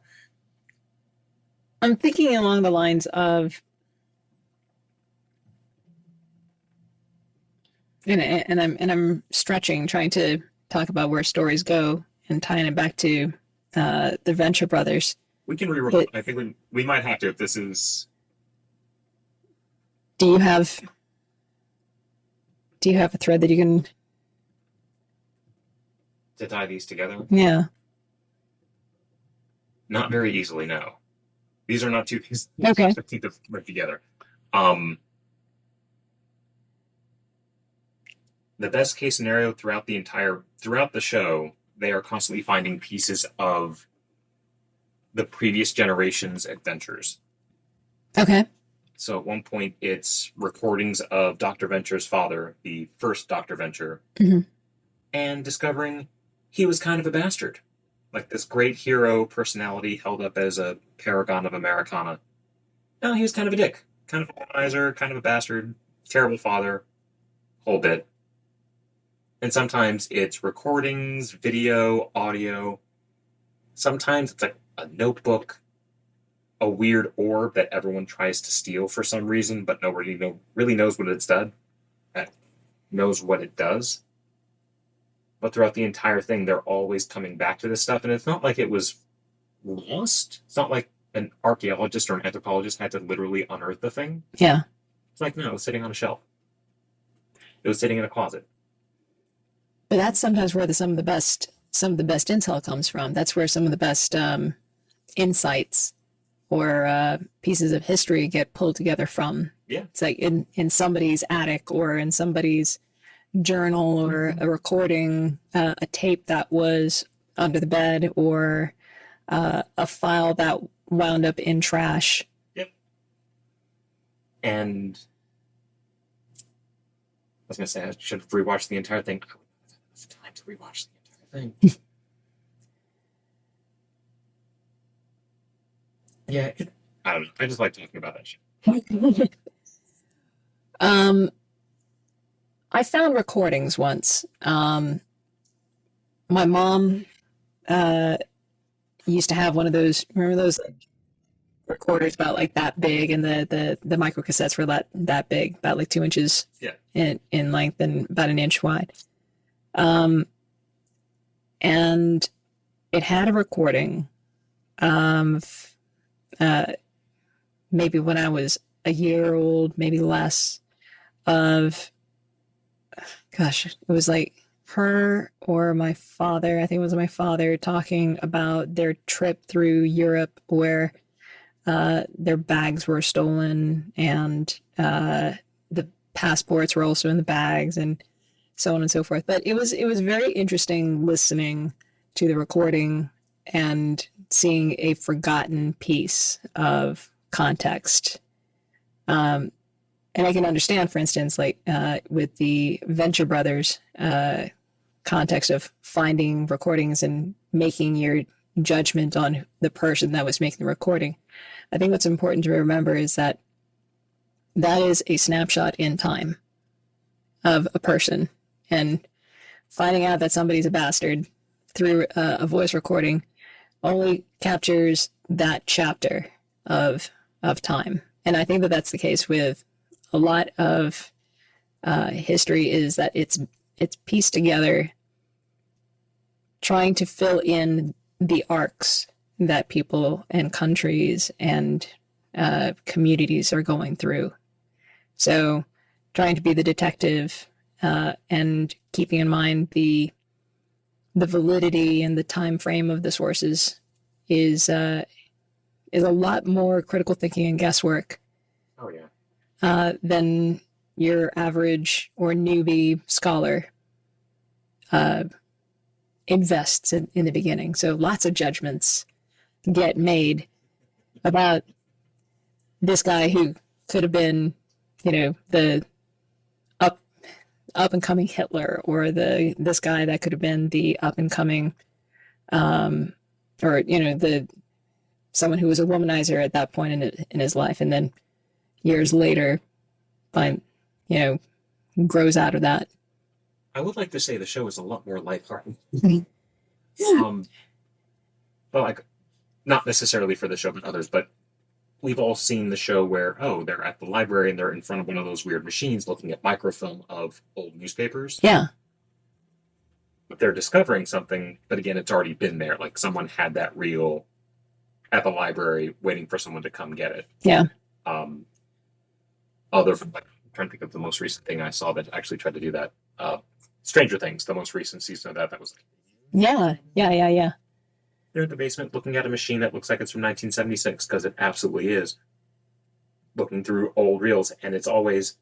I'm thinking along the lines of, and I'm stretching, trying to talk about where stories go and tying it back to the Venture Brothers. We can reroll. I think we might have to, if this is. Do you have a thread that you can? To tie these together? Yeah. Not very easily, no. These are not 2 things Okay. to keep them together. The best case scenario throughout the show, they are constantly finding pieces of the previous generation's adventures. Okay. So at one point, it's recordings of Dr. Venture's father, the first Dr. Venture, and discovering he was kind of a bastard. Like, this great hero personality held up as a paragon of Americana. No, he was kind of a dick. Kind of a womanizer, kind of a bastard, terrible father, whole bit. And sometimes it's recordings, video, audio. Sometimes it's like a notebook, a weird orb that everyone tries to steal for some reason, but nobody really knows what it's done. Knows what it does. But throughout the entire thing, they're always coming back to this stuff, and it's not like it was lost. It's not like an archaeologist or an anthropologist had to literally unearth the thing. Yeah. It's like, no, it was sitting on a shelf. It was sitting in a closet. But that's sometimes where some of the best intel comes from. That's where some of the best insights or pieces of history get pulled together from. Yeah. It's like in somebody's attic or in somebody's journal or a recording, a tape that was under the bed, or a file that wound up in trash. Yep. And I was going to say, I should have rewatched the entire thing. I would not have time to rewatch the entire thing. Yeah, I don't know. I just like talking about that shit. I found recordings once. My mom used to have one of those. Remember those recorders about like that big, and the microcassettes were that big, about like 2 inches in length and about an inch wide. And it had a recording of maybe when I was a year old, maybe less, of, gosh, it was like her or my father, I think it was my father, talking about their trip through Europe where their bags were stolen and the passports were also in the bags and so on and so forth. But it was very interesting listening to the recording and seeing a forgotten piece of context. And I can understand, for instance, like with the Venture Brothers context of finding recordings and making your judgment on the person that was making the recording. I think what's important to remember is that that is a snapshot in time of a person, and finding out that somebody's a bastard through a voice recording only captures that chapter of time. And I think that that's the case with a lot of history, is that it's pieced together trying to fill in the arcs that people and countries and communities are going through. So trying to be the detective and keeping in mind the validity and the time frame of the sources is a lot more critical thinking and guesswork Oh yeah. than your average or newbie scholar invests in the beginning. So lots of judgments get made about this guy who could have been, the up and coming Hitler, or this guy that could have been the up and coming, or the someone who was a womanizer at that point in his life, and then years later, grows out of that. I would like to say the show is a lot more lighthearted. Yeah. Well, like, not necessarily for the show, but others, but we've all seen the show where, they're at the library and they're in front of one of those weird machines looking at microfilm of old newspapers. Yeah. But they're discovering something, but again, it's already been there. Like, someone had that reel at the library waiting for someone to come get it. Yeah. I'm trying to think of the most recent thing I saw that actually tried to do that. Stranger Things, the most recent season of that was like, Yeah. they're in the basement looking at a machine that looks like it's from 1976, because it absolutely is. Looking through old reels, and it's always,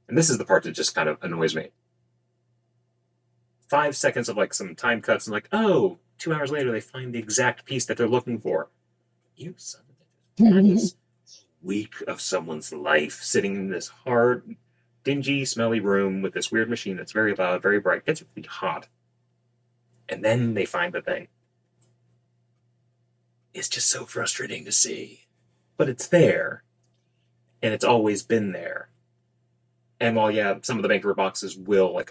and this is the part that just kind of annoys me. 5 seconds of like some time cuts, and like, 2 hours later they find the exact piece that they're looking for. You son of a bitch. Week of someone's life sitting in this hard, dingy, smelly room with this weird machine that's very loud, very bright, gets really hot. And then they find the thing. It's just so frustrating to see. But it's there. And it's always been there. And while, some of the banker boxes will, like,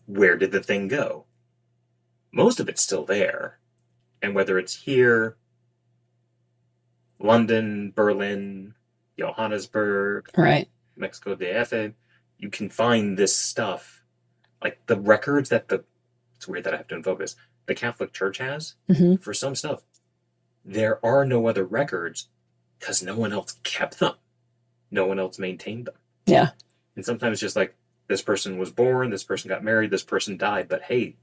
where did the thing go? Most of it's still there. And whether it's here, London, Berlin, Johannesburg, Right. Mexico DF, you can find this stuff. Like the records that it's weird that I have to invoke this, the Catholic Church has for some stuff. There are no other records because no one else kept them. No one else maintained them. Yeah. And sometimes just like, this person was born, this person got married, this person died, but hey,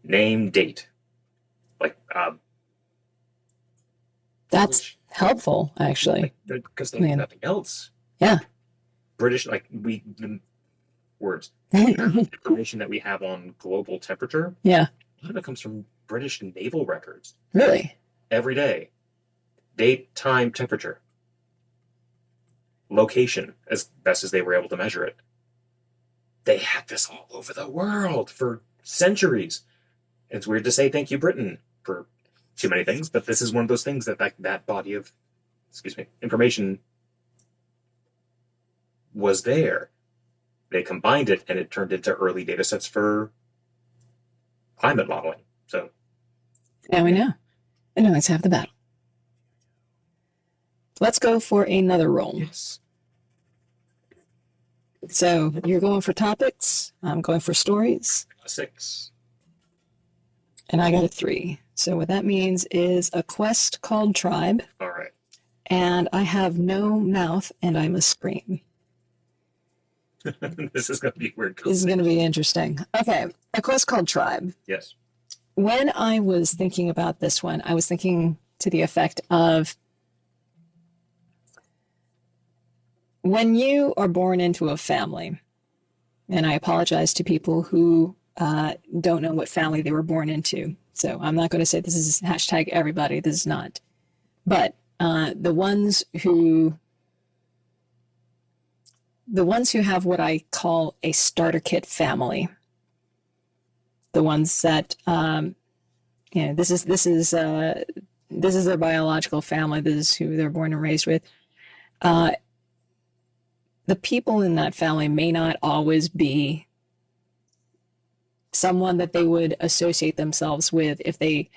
name, date. Like, That's helpful, actually. because there's nothing else. Yeah. British, the words, information that we have on global temperature, Yeah. a lot of it comes from British naval records. Really? Every day. Date, time, temperature. Location, as best as they were able to measure it. They had this all over the world for centuries. It's weird to say thank you, Britain, for too many things, but this is one of those things that body of, information was there. They combined it, and it turned into early data sets for climate modeling. So, yeah, we know. And now let's have the battle. Let's go for another roll. yes. So you're going for topics. I'm going for stories. 6. And I got a 3. So what that means is a quest called Tribe, All right. and I have no mouth and I must scream. This is going to be weird. This is going to be interesting. Okay, a quest called Tribe. Yes. When I was thinking about this one, I was thinking to the effect of when you are born into a family, and I apologize to people who don't know what family they were born into. So I'm not going to say this is hashtag everybody. This is not. But the ones who have what I call a starter kit family, the ones that this is their biological family. This is who they're born and raised with. The people in that family may not always be someone that they would associate themselves with if they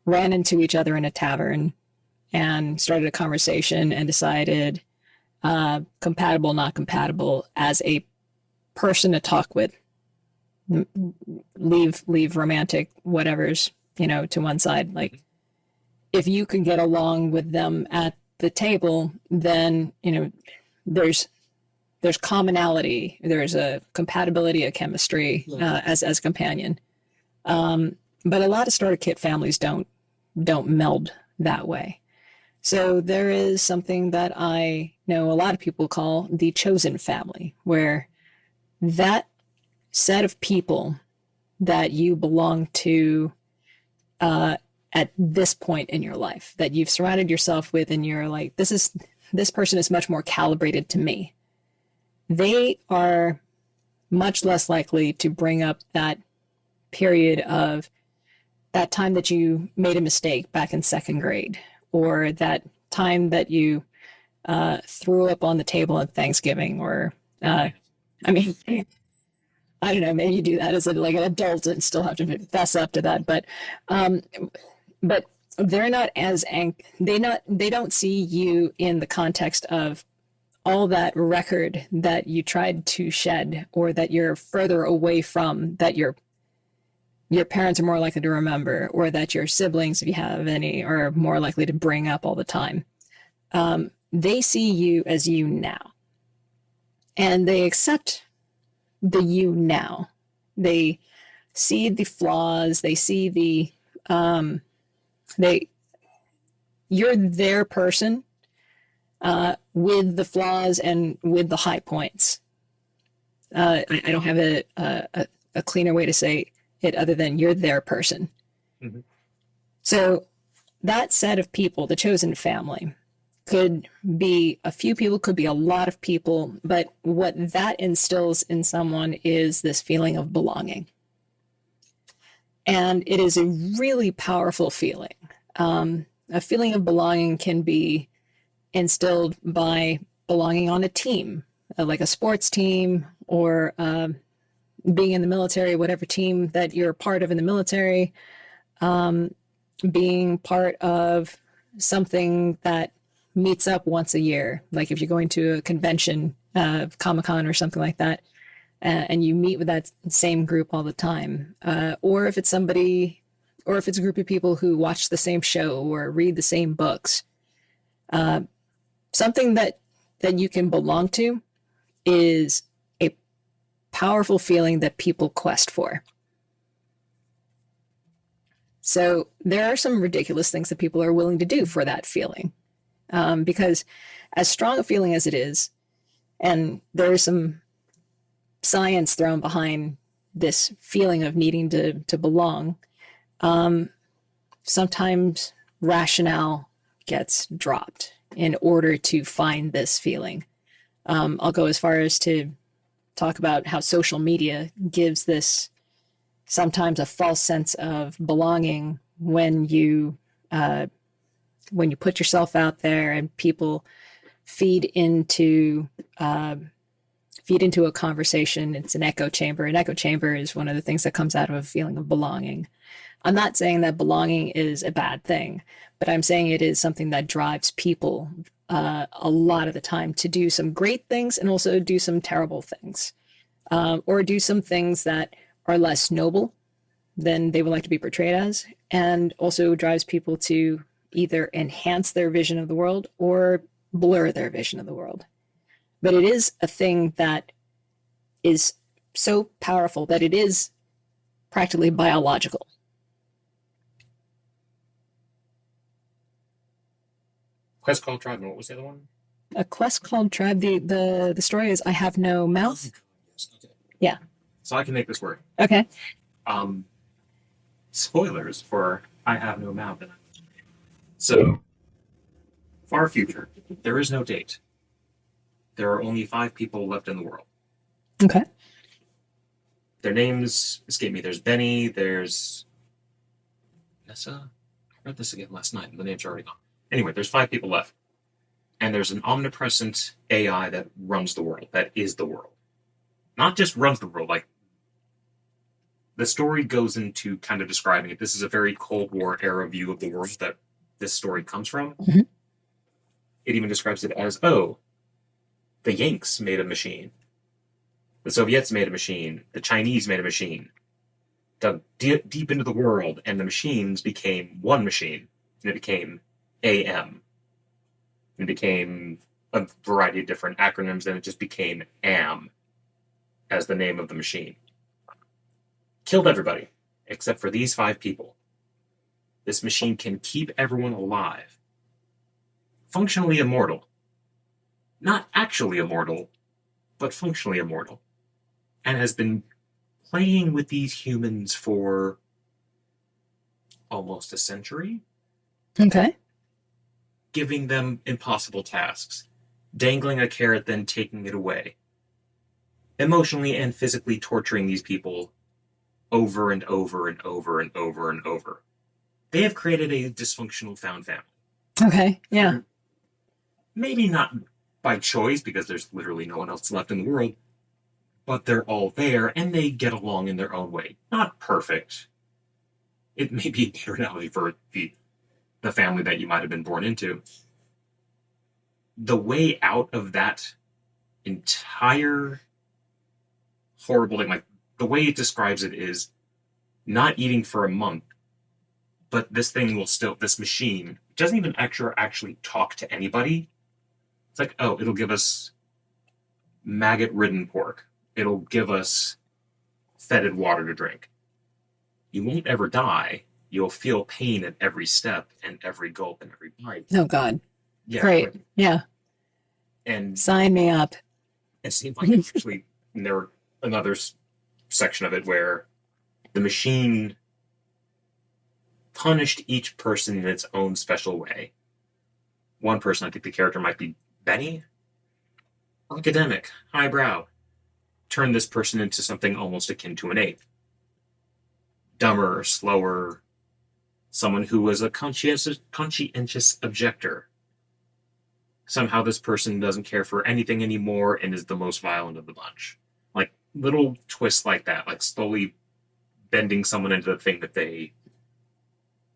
ran into each other in a tavern and started a conversation and decided compatible, not compatible as a person to talk with. Leave romantic whatever's, to one side. Like, if you can get along with them at the table, then, there's commonality, there's a compatibility, a chemistry as a companion. But a lot of starter kit families don't meld that way. So there is something that I know a lot of people call the chosen family, where that set of people that you belong to at this point in your life, that you've surrounded yourself with, and you're like, this person is much more calibrated to me. They are much less likely to bring up that period of that time that you made a mistake back in second grade, or that time that you threw up on the table at Thanksgiving, or I don't know, maybe you do that as an adult and still have to fess up to that, but they're not as they don't see you in the context of all that record that you tried to shed, or that you're further away from, that your parents are more likely to remember, or that your siblings, if you have any, are more likely to bring up all the time. They see you as you now, and they accept the you now. They see the flaws. They see you're their person, with the flaws and with the high points. I don't have a cleaner way to say it other than you're their person. Mm-hmm. So that set of people, the chosen family, could be a few people, could be a lot of people, but what that instills in someone is this feeling of belonging. And it is a really powerful feeling. A feeling of belonging can be instilled by belonging on a team, like a sports team, or being in the military, whatever team that you're part of in the military, being part of something that meets up once a year. Like if you're going to a convention, Comic-Con or something like that, and you meet with that same group all the time. Or if it's a group of people who watch the same show or read the same books. Something that you can belong to is a powerful feeling that people quest for. So there are some ridiculous things that people are willing to do for that feeling. Because as strong a feeling as it is, and there is some science thrown behind this feeling of needing to belong, sometimes rationale gets dropped in order to find this feeling. I'll go as far as to talk about how social media gives this sometimes a false sense of belonging when you put yourself out there and people feed into a conversation. It's an echo chamber. An echo chamber is one of the things that comes out of a feeling of belonging. I'm not saying that belonging is a bad thing, but I'm saying it is something that drives people a lot of the time to do some great things and also do some terrible things, or do some things that are less noble than they would like to be portrayed as, and also drives people to either enhance their vision of the world or blur their vision of the world. But it is a thing that is so powerful that it is practically biological. Quest called Tribe, and what was the other one? A quest called Tribe. The story is I have no mouth. Yes, okay. Yeah. So I can make this work. Okay. Spoilers for I Have No Mouth. So, far future, there is no date. There are only 5 people left in the world. Okay. Their names escape me. There's Benny, there's Nessa. I read this again last night, and the names are already gone. Anyway, there's 5 people left. And there's an omnipresent AI that runs the world, that is the world. Not just runs the world, like, the story goes into kind of describing it. This is a very Cold War era view of the world that this story comes from. Mhm. It even describes it as, oh, the Yanks made a machine. The Soviets made a machine. The Chinese made a machine. Dug deep into the world, and the machines became one machine. And it became AM. It became a variety of different acronyms, and it just became AM as the name of the machine. Killed everybody, except for these 5 people. This machine can keep everyone alive. Functionally immortal. Not actually immortal, but functionally immortal. And has been playing with these humans for almost a century. Okay. Giving them impossible tasks. Dangling a carrot, then taking it away. Emotionally and physically torturing these people over and over and over and over and over. They have created a dysfunctional found family. Okay. Yeah. Maybe not by choice, because there's literally no one else left in the world, but they're all there, and they get along in their own way. Not perfect. It may be a better analogy for the family that you might have been born into. The way out of that entire horrible thing, like, the way it describes it is not eating for a month, but this machine doesn't even actually talk to anybody. It's like, oh, it'll give us maggot-ridden pork. It'll give us fetid water to drink. You won't ever die. You'll feel pain at every step and every gulp and every bite. Oh God. Yeah, Great. Yeah. And Sign me up. it seemed like actually there were another section of it where the machine punished each person in its own special way. One person, I think the character might be Benny, academic, highbrow, turned this person into something almost akin to an ape. Dumber, slower, someone who was a conscientious objector. Somehow this person doesn't care for anything anymore and is the most violent of the bunch. Like, little twists like that, like slowly bending someone into the thing that they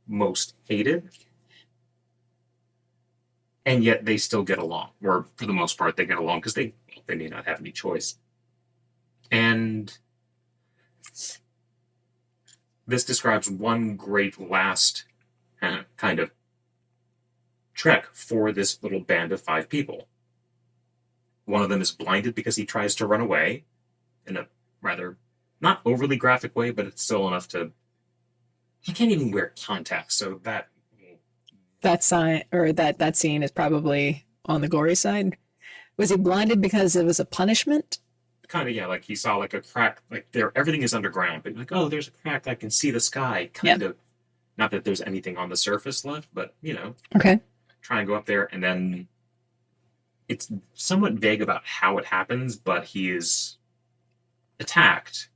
most hated. And yet they still get along, or for the most part they get along, because they may not have any choice. And this describes one great last kind of trek for this little band of 5 people. One of them is blinded because he tries to run away in a rather not overly graphic way, but it's still enough to. He can't even wear contacts, so that that scene is probably on the gory side. Was he blinded because it was a punishment? kind of, yeah, like he saw like a crack, like there everything is underground, but like, oh, there's a crack, I can see the sky, kind of. Not that there's anything on the surface left, but Okay. try and go up there, and then it's somewhat vague about how it happens, but he is attacked.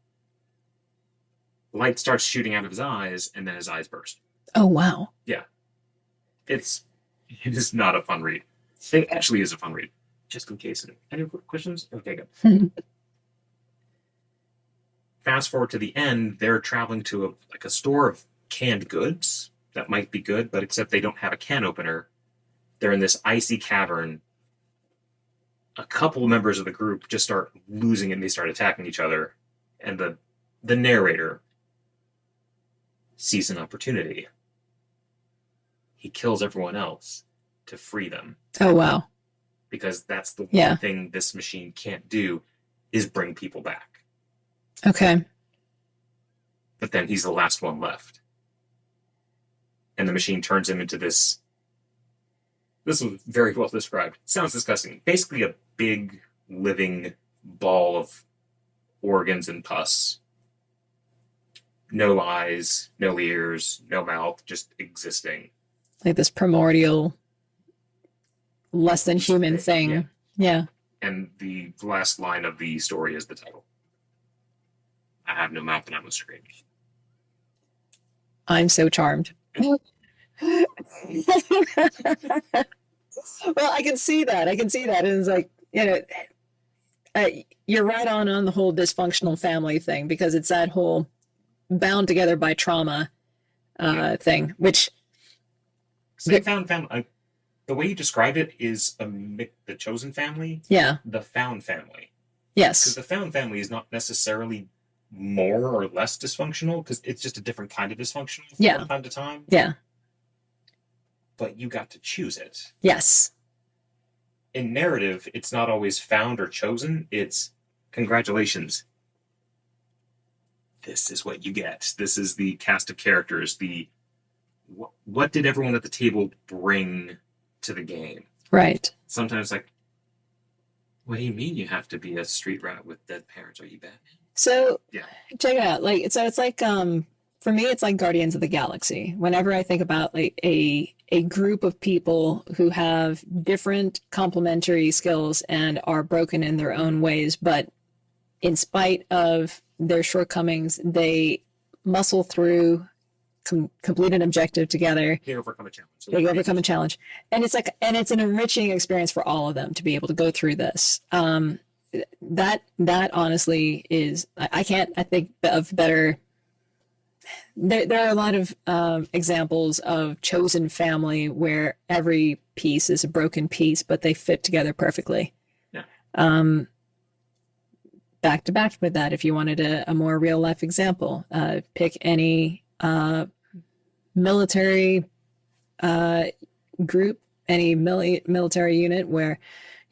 Light starts shooting out of his eyes, and then his eyes burst. Oh wow. It is not a fun read. It actually is a fun read. Just in case. Any questions? Okay, good. Fast forward to the end, they're traveling to a store of canned goods that might be good, but except they don't have a can opener. They're in this icy cavern. A couple of members of the group just start losing it, and they start attacking each other. And the narrator sees an opportunity. He kills everyone else to free them. Oh, wow. Because that's the Yeah. one thing this machine can't do is bring people back. Okay. But then he's the last one left. And the machine turns him into this. This was very well described. Sounds disgusting. Basically a big living ball of organs and pus. No eyes, no ears, no mouth, just existing. Like this primordial, less than human thing. Yeah. And the last line of the story is the title. I have no mouth and I must scream. I'm so charmed. Well, I can see that. And it's like, you're right on the whole dysfunctional family thing, because it's that whole bound together by trauma thing, which. So they found family. The way you describe it is the chosen family. Yeah. The found family. Yes. Because the found family is not necessarily more or less dysfunctional, because it's just a different kind of dysfunctional from time to time. Yeah. But you got to choose it. Yes. In narrative, it's not always found or chosen. It's congratulations. This is what you get. This is the cast of characters. What did everyone at the table bring to the game? Right. Sometimes like, what do you mean you have to be a street rat with dead parents? Are you Batman? So Yeah. Check it out. It's like for me, it's like Guardians of the Galaxy. Whenever I think about like a group of people who have different complementary skills and are broken in their own ways, but in spite of their shortcomings, they muscle through, complete an objective together. They overcome a challenge. They overcome a challenge, and it's an enriching experience for all of them to be able to go through this. That honestly is, I think of better. There are a lot of examples of chosen family where every piece is a broken piece, but they fit together perfectly. Yeah. Back to back with that, if you wanted a more real life example, pick any military group, any military unit where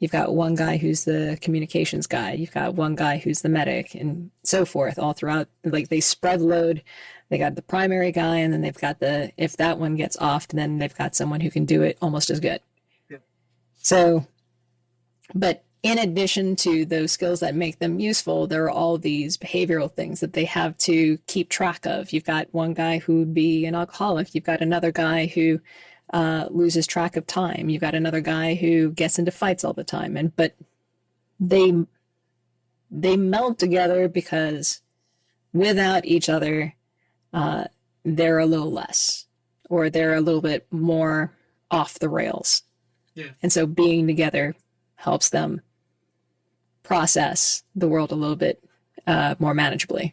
you've got one guy who's the communications guy, you've got one guy who's the medic, and so forth, all throughout. Like they spread load. They got the primary guy, and then they've got if that one gets off, then they've got someone who can do it almost as good. Yeah. So, but in addition to those skills that make them useful, there are all these behavioral things that they have to keep track of. You've got one guy who would be an alcoholic. You've got another guy who loses track of time. You've got another guy who gets into fights all the time. But they meld together because without each other, they're a little less, or they're a little bit more off the rails. Yeah. And so being together helps them process the world a little bit more manageably.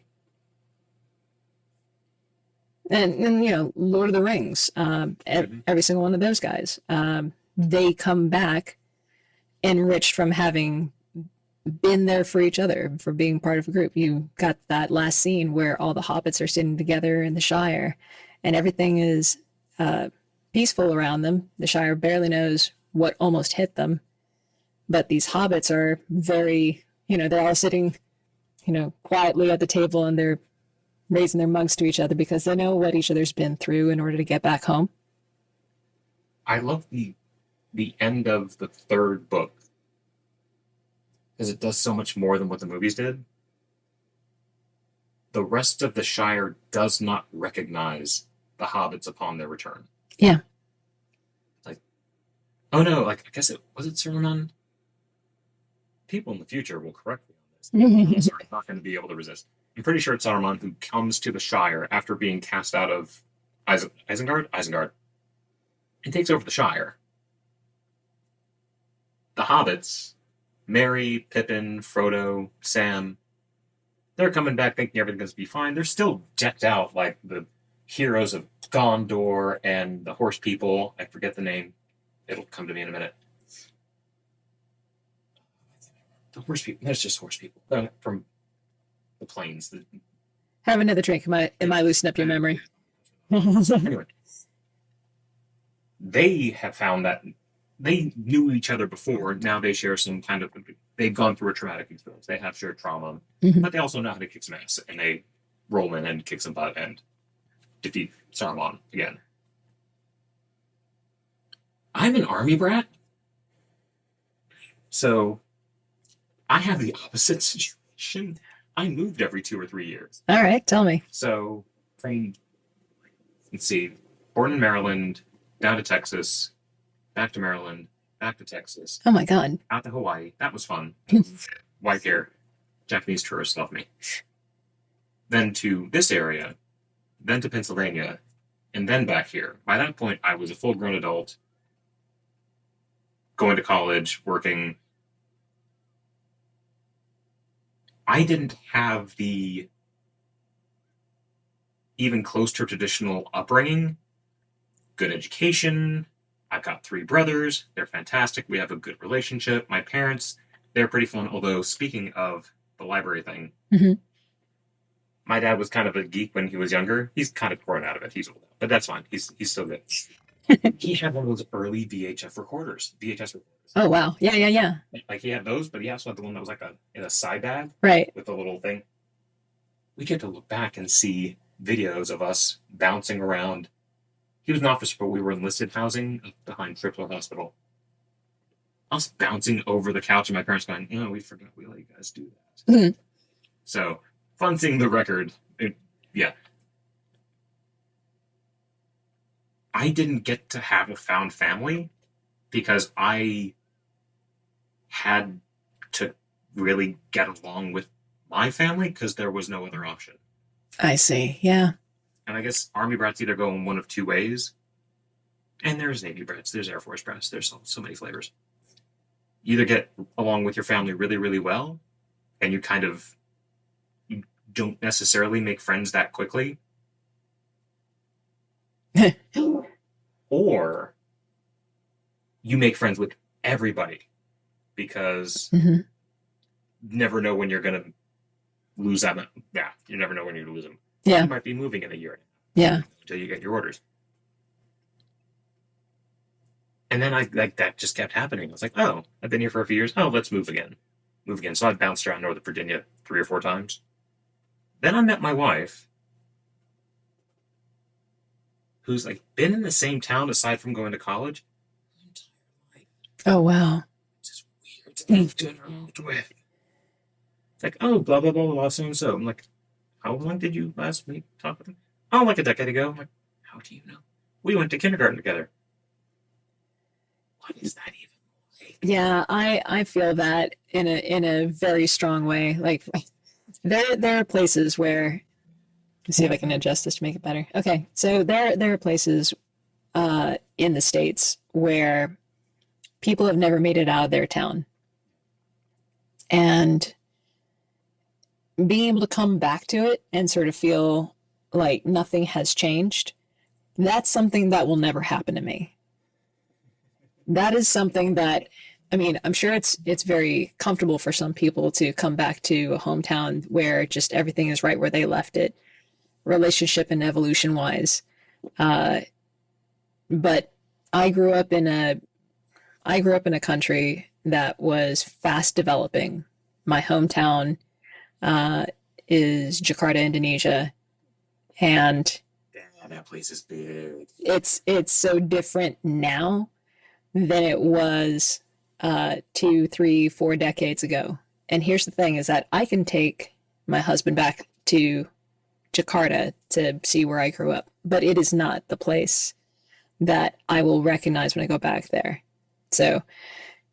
And Lord of the Rings, every single one of those guys, they come back enriched from having been there for each other, for being part of a group. You got that last scene where all the hobbits are sitting together in the Shire, and everything is peaceful around them. The Shire barely knows what almost hit them. But these hobbits are very, they're all sitting, quietly at the table, and they're raising their mugs to each other because they know what each other's been through in order to get back home. I love the end of the third book, because it does so much more than what the movies did. The rest of the Shire does not recognize the hobbits upon their return. Yeah. Like, oh no, I guess was it Saruman? People in the future will correct me on this. I'm not going to be able to resist. I'm pretty sure it's Saruman who comes to the Shire after being cast out of Isengard, and takes over the Shire. The hobbits, Merry, Pippin, Frodo, Sam, they're coming back thinking everything's going to be fine. They're still decked out like the heroes of Gondor and the horse people. I forget the name. It'll come to me in a minute. The horse people. There's just horse people from the plains. Have another drink. Am I loosening up your memory? Anyway, they have found that they knew each other before. Now they share some kind of, they've gone through a traumatic experience. They have shared trauma, Mhm. but they also know how to kick some ass, and they roll in and kick some butt and defeat Saruman again. I'm an army brat, so I have the opposite situation. I moved every 2 or 3 years. All right, tell me. So from, let's see, born in Maryland, down to Texas, back to Maryland, back to Texas, Oh my God. out to Hawaii. That was fun. White hair, Japanese tourists love me. Then to this area, then to Pennsylvania, and then back here. By that point, I was a full-grown adult, going to college, working. I didn't have the even close to traditional upbringing, good education. I've got 3 brothers. They're fantastic. We have a good relationship. My parents, they're pretty fun. Although, speaking of the library thing, Mhm. my dad was kind of a geek when he was younger. He's kind of grown out of it. He's old, but that's fine. He's still good. He had one of those early VHS recorders. Oh wow. Yeah. Like he had those, but he also had the one that was like in a side bag Right. with a little thing. We get to look back and see videos of us bouncing around. He was an officer, but we were enlisted housing behind Tripler Hospital. Us bouncing over the couch, and my parents going, "Oh, we forgot we let you guys do that." Mhm. So fun seeing the record. Yeah. I didn't get to have a found family because I had to really get along with my family because there was no other option. I see. Yeah. And I guess Army brats either go in one of 2 ways. And there's Navy brats, there's Air Force brats, there's so many flavors. You either get along with your family really, really well, and you don't necessarily make friends that quickly, or you make friends with everybody because Mhm. you never know when you're going to lose that. Yeah, you never know when you're going to lose them. Yeah. You might be moving in a year Yeah. until you get your orders. And then that just kept happening. I was like, oh, I've been here for a few years. Oh, let's move again. So I bounced around Northern Virginia 3 or 4 times. Then I met my wife, who's like been in the same town aside from going to college. Oh wow. It's just weird to move to involved with. It's like, oh, blah, blah, blah, blah, so and so. I'm like, how long did you last week talk with him? Oh, like a decade ago. I'm like, how do you know? We went to kindergarten together. What is that even like? Yeah, I feel that in a very strong way. Like there are places where, let's see if I can adjust this to make it better. Okay, so there are places in the States where people have never made it out of their town, and being able to come back to it and sort of feel like nothing has changed, that's something that will never happen to me. That is something that, I mean, I'm sure it's very comfortable for some people to come back to a hometown where just everything is right where they left it, relationship and evolution wise. But I grew up in a country that was fast developing. My hometown is Jakarta, Indonesia, and Yeah, that place is big. it's so different now than it was 2, 3, 4 decades ago. And here's the thing is that I can take my husband back to Jakarta to see where I grew up, but it is not the place that I will recognize when I go back there. So,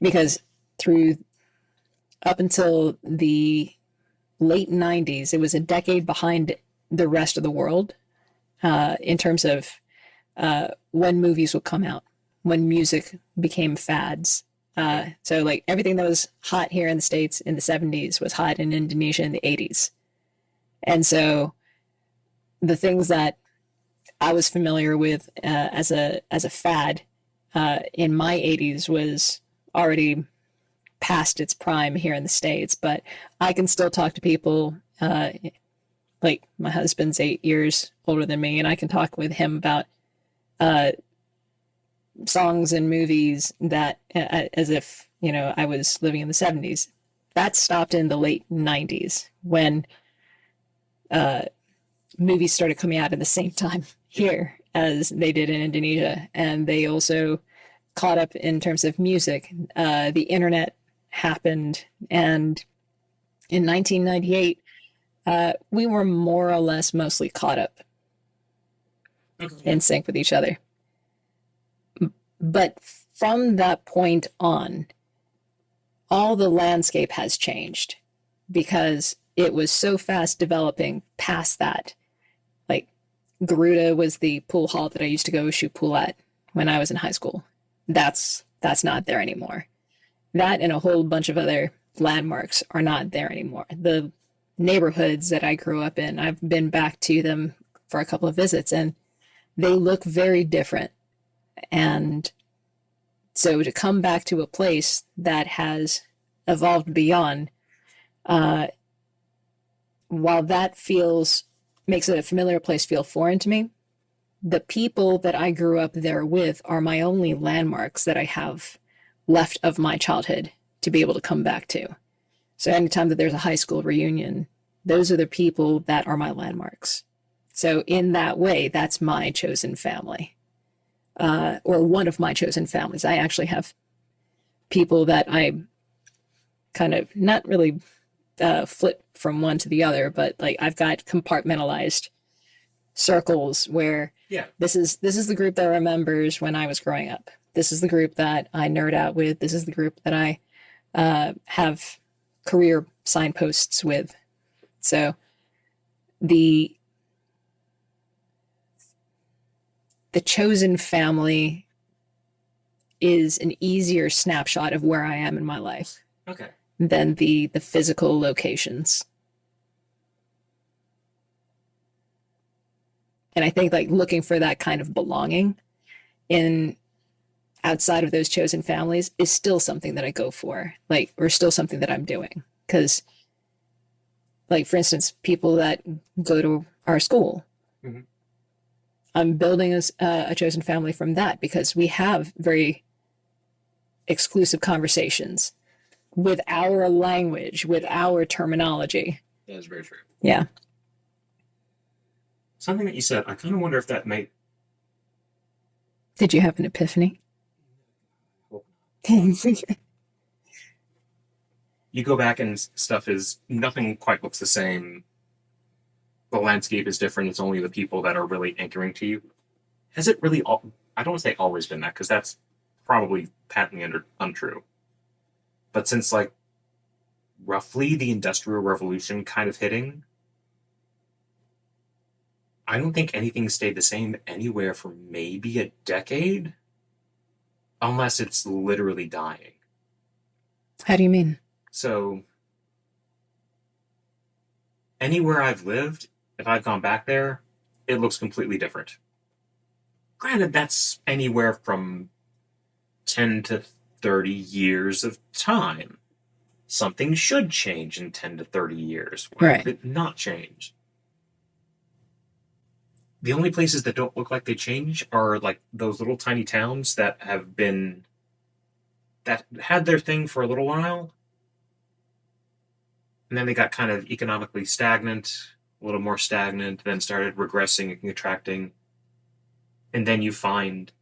because up until the late 90s, it was a decade behind the rest of the world in terms of when movies would come out, when music became fads. So like everything that was hot here in the States in the 70s was hot in Indonesia in the 80s. And so the things that I was familiar with as a fad in my 80s was already past its prime here in the States. But I can still talk to people like my husband's 8 years older than me, and I can talk with him about uh, songs and movies that, as if, I was living in the 70s. That stopped in the late 90s when uh, movies started coming out at the same time here as they did in Indonesia. And they also caught up in terms of music. The internet happened, and in 1998, we were more or less mostly caught up in sync with each other. But from that point on, all the landscape has changed because it was so fast developing past that. Like, Garuda was the pool hall that I used to go shoot pool at when I was in high school. That's not there anymore. That and a whole bunch of other landmarks are not there anymore. The neighborhoods that I grew up in, I've been back to them for a couple of visits, and they look very different. And so to come back to a place that has evolved beyond, while that makes a familiar place feel foreign to me, the people that I grew up there with are my only landmarks that I have left of my childhood to be able to come back to. So anytime that there's a high school reunion, those are the people that are my landmarks. So in that way, that's my chosen family, or one of my chosen families. I actually have people that I kind of not really flip from one to the other, but like I've got compartmentalized circles where this is the group that remembers when I was growing up. This is the group that I nerd out with. This is the group that I have career signposts with. So the chosen family is an easier snapshot of where I am in my life. Okay. Than the physical locations. And I think like looking for that kind of belonging in outside of those chosen families is still something that I go for, like, or still something that I'm doing. Because, like, for instance, people that go to our school, mm-hmm. I'm building a chosen family from that because we have very exclusive conversations with our language, with our terminology. That is very true. Yeah. Something that you said, I kind of wonder if that might... Did you have an epiphany? You go back and stuff is... Nothing quite looks the same. The landscape is different. It's only the people that are really anchoring to you. Has it really... I don't want to say always been that, because that's probably patently untrue. But since, like, roughly the Industrial Revolution kind of hitting, I don't think anything stayed the same anywhere for maybe a decade, unless it's literally dying. How do you mean? So, anywhere I've lived, if I've gone back there, it looks completely different. Granted, that's anywhere from 10 to 30 years of time. Something should change in 10 to 30 years. Why right. would it not change? The only places that don't look like they change are like those little tiny towns that had their thing for a little while, and then they got kind of economically stagnant, a little more stagnant, then started regressing and contracting. And then you find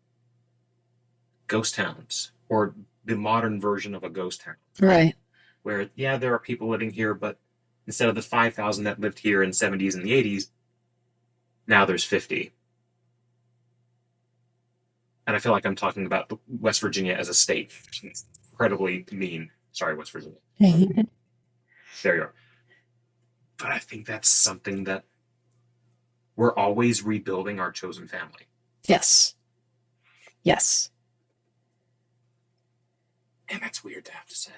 ghost towns, or the modern version of a ghost town. Right. Where, yeah, there are people living here, but instead of the 5,000 that lived here in the 70s and the 80s, now there's 50. And I feel like I'm talking about West Virginia as a state. Incredibly mean. Sorry, West Virginia. There you are. But I think that's something that we're always rebuilding our chosen family. Yes. Yes. And that's weird to have to say.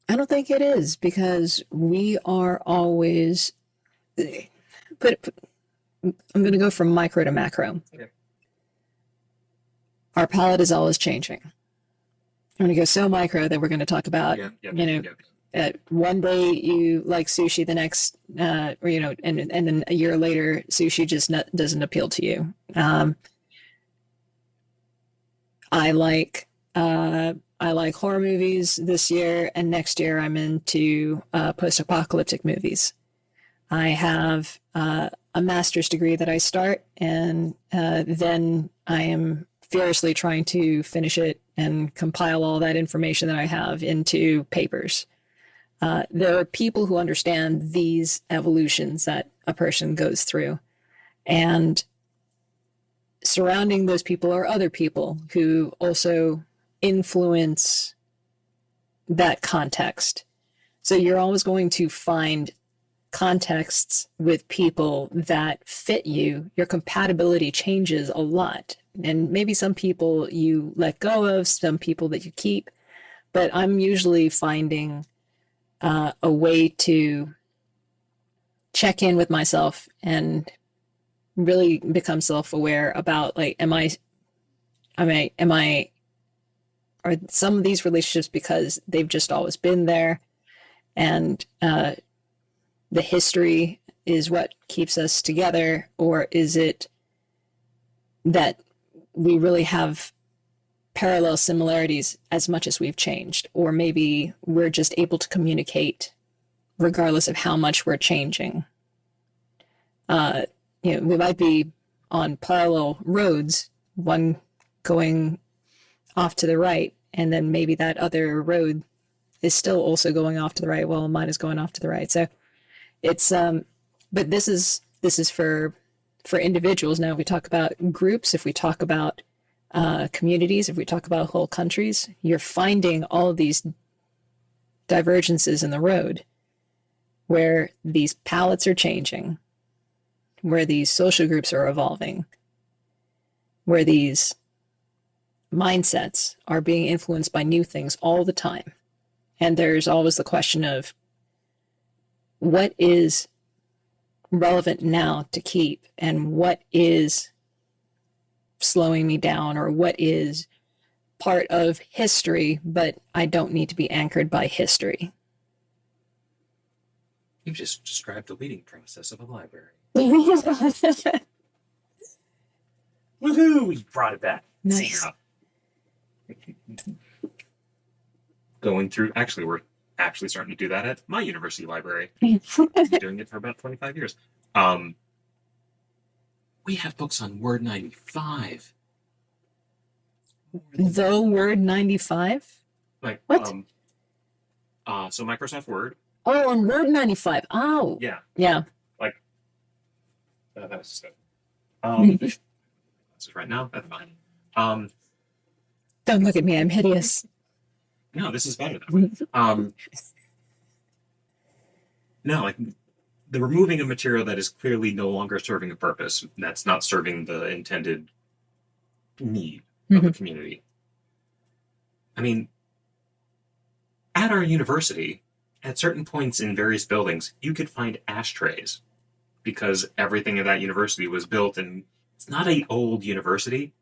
I don't think it is, because we are always... I'm going to go from micro to macro. Okay. Our palette is always changing. I'm going to go so micro that we're going to talk about, one day you like sushi, the next, or and then a year later, sushi just doesn't appeal to you. I like horror movies this year, and next year I'm into post-apocalyptic movies. I have a master's degree that I start, and then I am furiously trying to finish it and compile all that information that I have into papers. There are people who understand these evolutions that a person goes through, and surrounding those people are other people who also influence that context. So you're always going to find contexts with people that fit you. Your compatibility changes a lot. And maybe some people you let go of, some people that you keep. But I'm usually finding a way to check in with myself and really become self-aware about, like, are some of these relationships because they've just always been there, and the history is what keeps us together, or is it that we really have parallel similarities as much as we've changed, or maybe we're just able to communicate regardless of how much we're changing. We might be on parallel roads, one going off to the right, and then maybe that other road is still also going off to the right while mine is going off to the right. So it's but this is for individuals. Now, if we talk about groups, if we talk about communities, if we talk about whole countries, you're finding all of these divergences in the road where these palettes are changing, where these social groups are evolving, where these mindsets are being influenced by new things all the time. And there's always the question of what is relevant now to keep, and what is slowing me down, or what is part of history, but I don't need to be anchored by history. You've just described the leading process of a library. Woohoo! We brought it back. Nice. Going through, actually, we're actually starting to do that at my university library. I've been doing it for about 25 years. We have books on Word 95. The Word 95? Like, what? So Microsoft Word. Oh, on Word 95. Oh. Yeah. Yeah. Like, that was just good. This is right now. That's fine. Don't look at me. I'm hideous. No, this is better that way. No, like, the removing of material that is clearly no longer serving a purpose, that's not serving the intended need of the community. I mean, at our university, at certain points in various buildings, you could find ashtrays because everything at that university was built, and it's not an old university.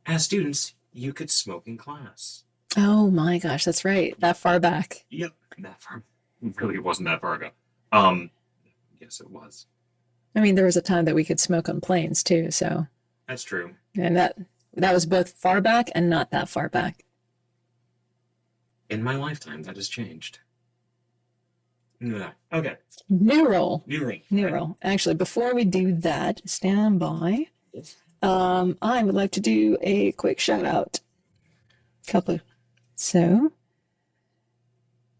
As students, you could smoke in class. Oh my gosh, that's right. That far back. Yep, that far. Really, it wasn't that far ago. Yes, it was. I mean, there was a time that we could smoke on planes too, so. That's true. And that was both far back and not that far back. In my lifetime, that has changed. Yeah. Okay. New roll. New roll. Actually, before we do that, stand by. Yes. I would like to do a quick shout out. So,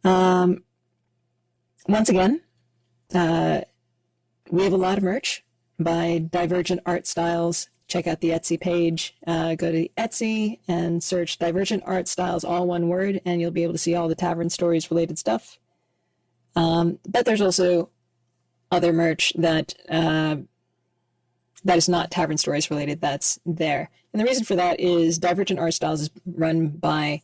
once again, we have a lot of merch by Divergent Art Styles. Check out the Etsy page. Go to Etsy and search Divergent Art Styles, all one word, and you'll be able to see all the Tavern Stories related stuff. But there's also other merch that is not Tavern Stories related that's there. And the reason for that is Divergent Art Styles is run by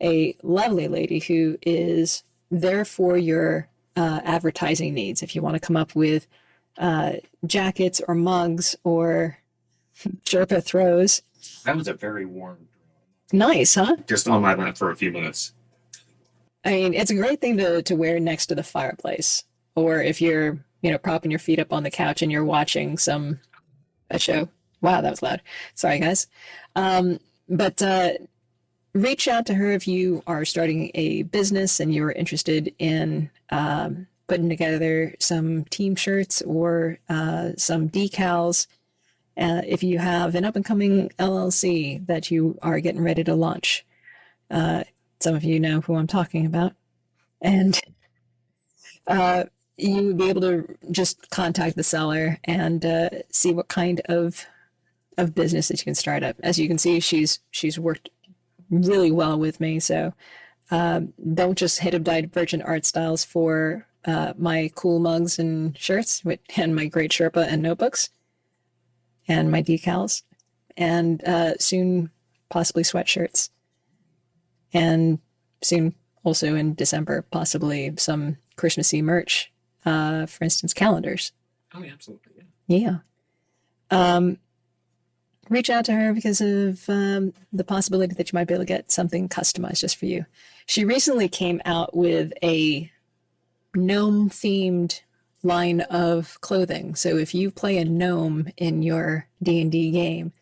a lovely lady who is there for your advertising needs. If you want to come up with jackets or mugs or Sherpa throws. That was a very warm. Nice, huh? Just on my lap for a few minutes. I mean, it's a great thing to wear next to the fireplace, or if you're, propping your feet up on the couch and you're watching a show. Wow, that was loud. Sorry, guys. But reach out to her if you are starting a business and you're interested in putting together some team shirts or some decals. If you have an up and coming LLC that you are getting ready to launch, some of you know who I'm talking about. And you would be able to just contact the seller and see what kind of business that you can start up. As you can see, she's worked really well with me. So don't just hit up Divergent Art Styles for my cool mugs and shirts and my great Sherpa and notebooks and my decals and soon possibly sweatshirts and soon also in December possibly some Christmassy merch, for instance calendars. Oh, yeah, absolutely. Yeah. Reach out to her because of the possibility that you might be able to get something customized just for you. She recently came out with a gnome themed line of clothing. So if you play a gnome in your D&D game,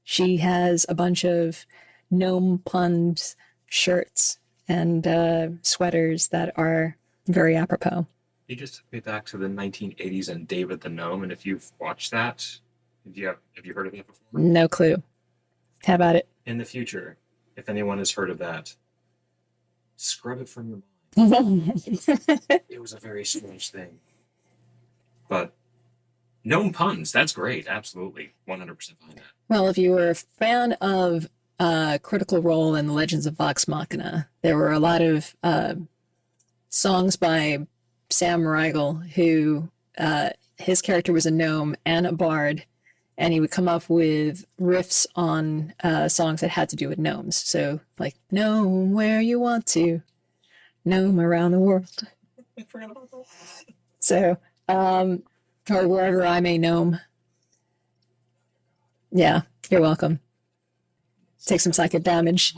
she has a bunch of gnome puns, shirts, and sweaters that are very apropos. You just took me back to the 1980s and David the Gnome, and if you've watched that, have you heard of that before? No clue. How about it? In the future, if anyone has heard of that, scrub it from your mind. It was a very strange thing. But gnome puns, that's great. Absolutely. 100% behind that. Well, if you were a fan of Critical Role and the Legends of Vox Machina, there were a lot of songs by Sam Riegel, who his character was a gnome and a bard, and he would come up with riffs on songs that had to do with gnomes. So, like, gnome where you want to, gnome around the world. I forgot about that. So, or wherever I may gnome. Yeah, you're welcome. Take some psychic damage.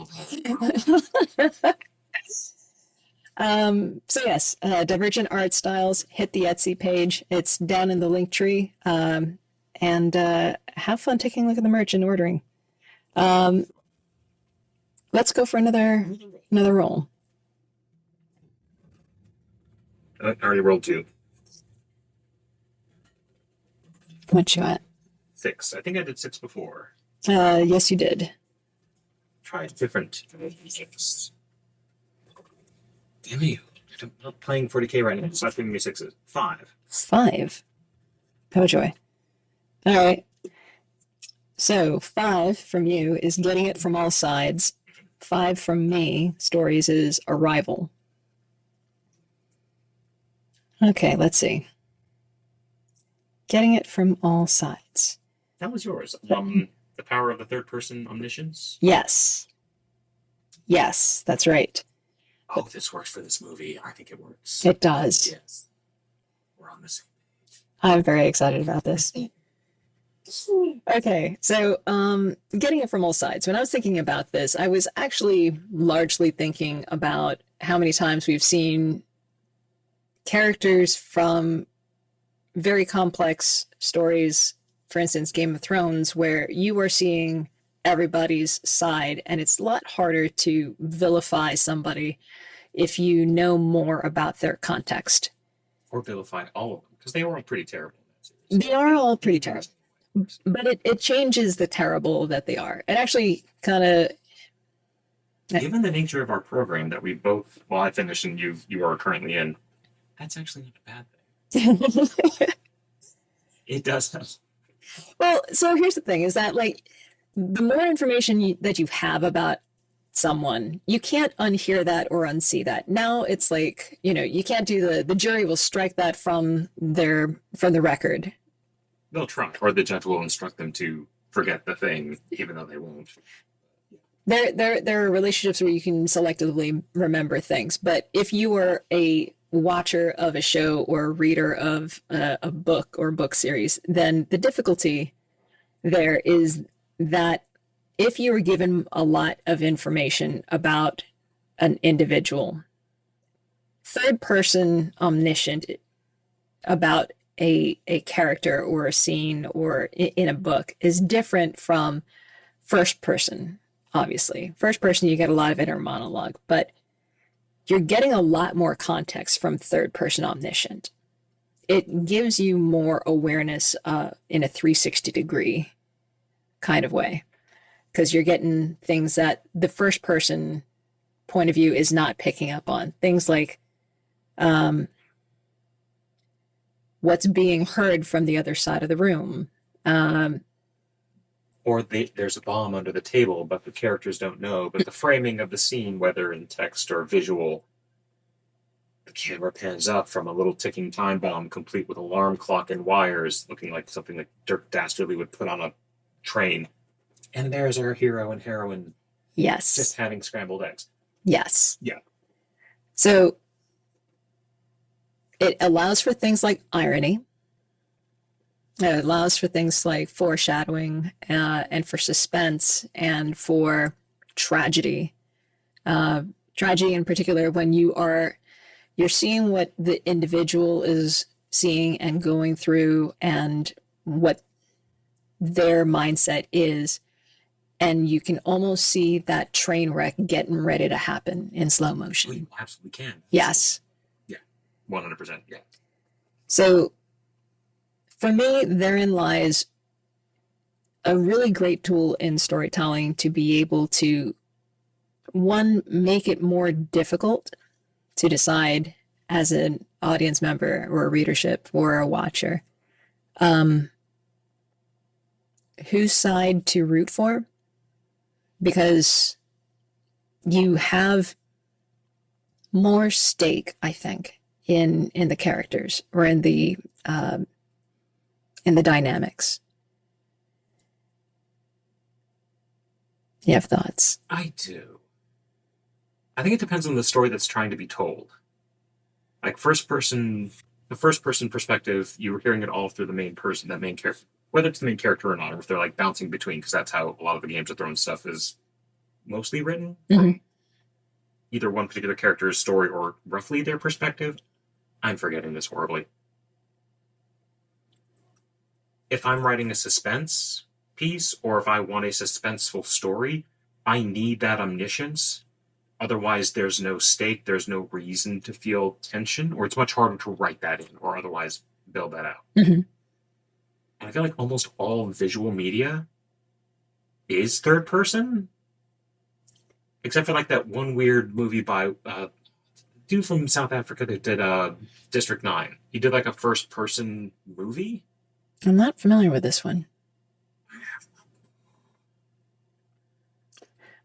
So yes, Divergent Art Styles, hit the Etsy page. It's down in the link tree. And have fun taking a look at the merch and ordering. Let's go for another roll. I already rolled 2. What you at? 6. I think I did 6 before. Yes, you did. Try different 6. Damn you. I'm not playing 40k right now. Stop giving me 6s. 5. 5. Oh joy. All right. So 5 from you is Getting It From All Sides. 5 from me, Stories, is Arrival. Okay, let's see. Getting It From All Sides. That was yours. The power of the third person omniscience? Yes. Yes, that's right. Oh, this works for this movie. I think it works. It does. Yes. We're on the same page. I'm very excited about this. Okay, so Getting It From All Sides. When I was thinking about this, I was actually largely thinking about how many times we've seen characters from very complex stories, for instance, Game of Thrones, where you are seeing everybody's side, and it's a lot harder to vilify somebody if you know more about their context. Or vilify all of them, because they were all pretty terrible. They are all pretty terrible. But it changes the terrible that they are. It actually kind of... Given the nature of our program that we both, well, I finished and you are currently in, that's actually not a bad thing. It does. Well, so here's the thing, is that, like, the more information that you have about someone, you can't unhear that or unsee that. Now it's like, you can't do the jury will strike that from the record. They'll try, or the judge will instruct them to forget the thing, even though they won't. There are relationships where you can selectively remember things, but if you are a watcher of a show or a reader of a book or book series, then the difficulty there is that if you were given a lot of information about an individual, third person omniscient about a character or a scene or in a book is different from first person. Obviously, first person, you get a lot of inner monologue, but you're getting a lot more context from third person omniscient. It gives you more awareness in a 360 degree kind of way, because you're getting things that the first person point of view is not picking up on. Things like what's being heard from the other side of the room. Or there's a bomb under the table, but the characters don't know. But the framing of the scene, whether in text or visual, the camera pans up from a little ticking time bomb, complete with alarm clock and wires, looking like something that Dirk Dastardly would put on a train. And there's our hero and heroine Yes. just having scrambled eggs. Yes. Yeah. So it allows for things like irony. It allows for things like foreshadowing and for suspense and for tragedy. Tragedy in particular, when you're seeing what the individual is seeing and going through and what their mindset is. And you can almost see that train wreck getting ready to happen in slow motion. You absolutely can. Yes. Yeah. 100%. Yeah. So for me, therein lies a really great tool in storytelling to be able to, one, make it more difficult to decide as an audience member or a readership or a watcher whose side to root for, because you have more stake, I think, in the characters or in the dynamics. You have thoughts? I do. I think it depends on the story that's trying to be told. Like the first person perspective, you're hearing it all through the main person, that main character, whether it's the main character or not, or if they're like bouncing between, because that's how a lot of the Games of Thrones stuff is mostly written. Mm-hmm. Either one particular character's story or roughly their perspective. I'm forgetting this horribly. If I'm writing a suspense piece, or if I want a suspenseful story, I need that omniscience. Otherwise, there's no stake, there's no reason to feel tension, or it's much harder to write that in, or otherwise build that out. Mm-hmm. And I feel like almost all visual media is third person, except for like that one weird movie by dude from South Africa that did District 9. He did like a first person movie. I'm not familiar with this one.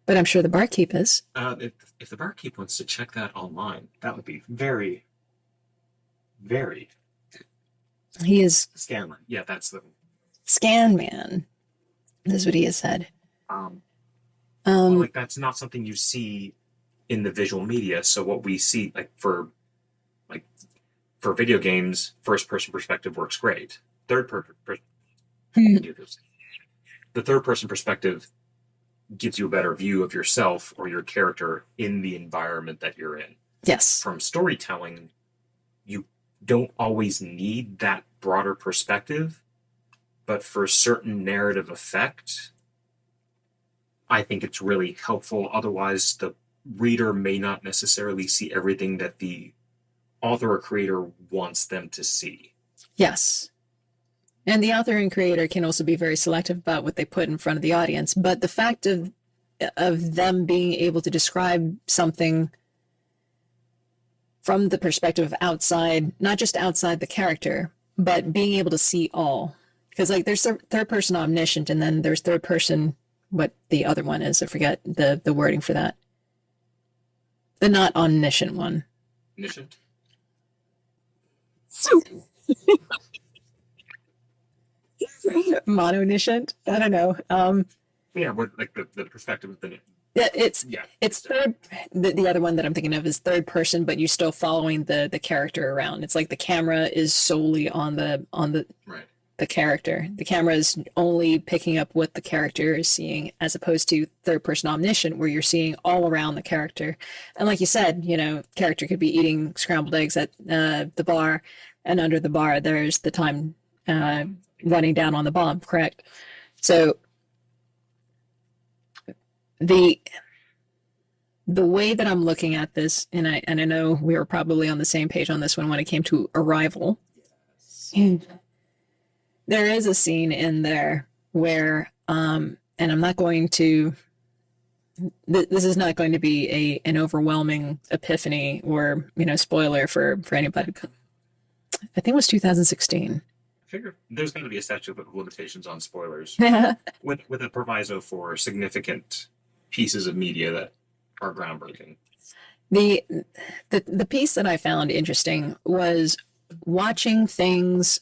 But I'm sure the barkeep is. If the barkeep wants to check that online, that would be very, very. He is Scanlan. Yeah, that's the Scan Man. Is what he has said. Well, like that's not something you see in the visual media. So what we see, for video games, first person perspective works great. The third person perspective gives you a better view of yourself or your character in the environment that you're in. Yes. From storytelling, you don't always need that broader perspective, but for certain narrative effect, I think it's really helpful. Otherwise, the reader may not necessarily see everything that the author or creator wants them to see. Yes. And the author and creator can also be very selective about what they put in front of the audience. But the fact of them being able to describe something from the perspective of outside, not just outside the character, but being able to see all. Because like there's third person omniscient, and then there's third person, what the other one is. I forget the wording for that. The not omniscient one. Omniscient? Mononiscient? I don't know. Yeah, like the perspective of the. Yeah, it's third. The other one that I'm thinking of is third person, but you're still following the character around. It's like the camera is solely on the right. the character. The camera is only picking up what the character is seeing, as opposed to third person omniscient, where you're seeing all around the character. And like you said, character could be eating scrambled eggs at the bar, and under the bar there's the time running down on the bomb. Correct. So the way that I'm looking at this, and I know we were probably on the same page on this one when it came to Arrival. There is a scene in there where, and I'm not going to, this is not going to be an overwhelming epiphany or, spoiler for anybody. I think it was 2016. I figure there's going to be a statute of limitations on spoilers with a proviso for significant pieces of media that are groundbreaking. The piece that I found interesting was watching things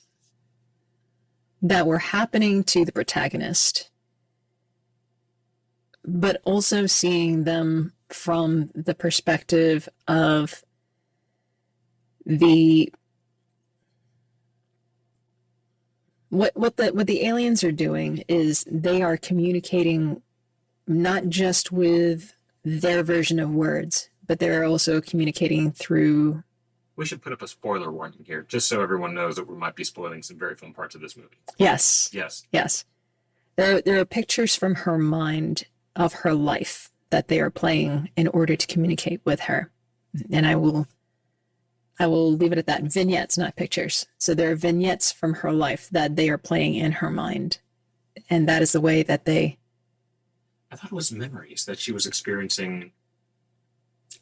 that were happening to the protagonist, but also seeing them from the perspective of what the aliens are doing is they are communicating not just with their version of words, but they're also communicating through. We should put up a spoiler warning here, just so everyone knows that we might be spoiling some very fun parts of this movie. Yes. There are pictures from her mind of her life that they are playing in order to communicate with her. And I will leave it at that. Vignettes, not pictures. So there are vignettes from her life that they are playing in her mind. And that is the way that they... I thought it was memories that she was experiencing.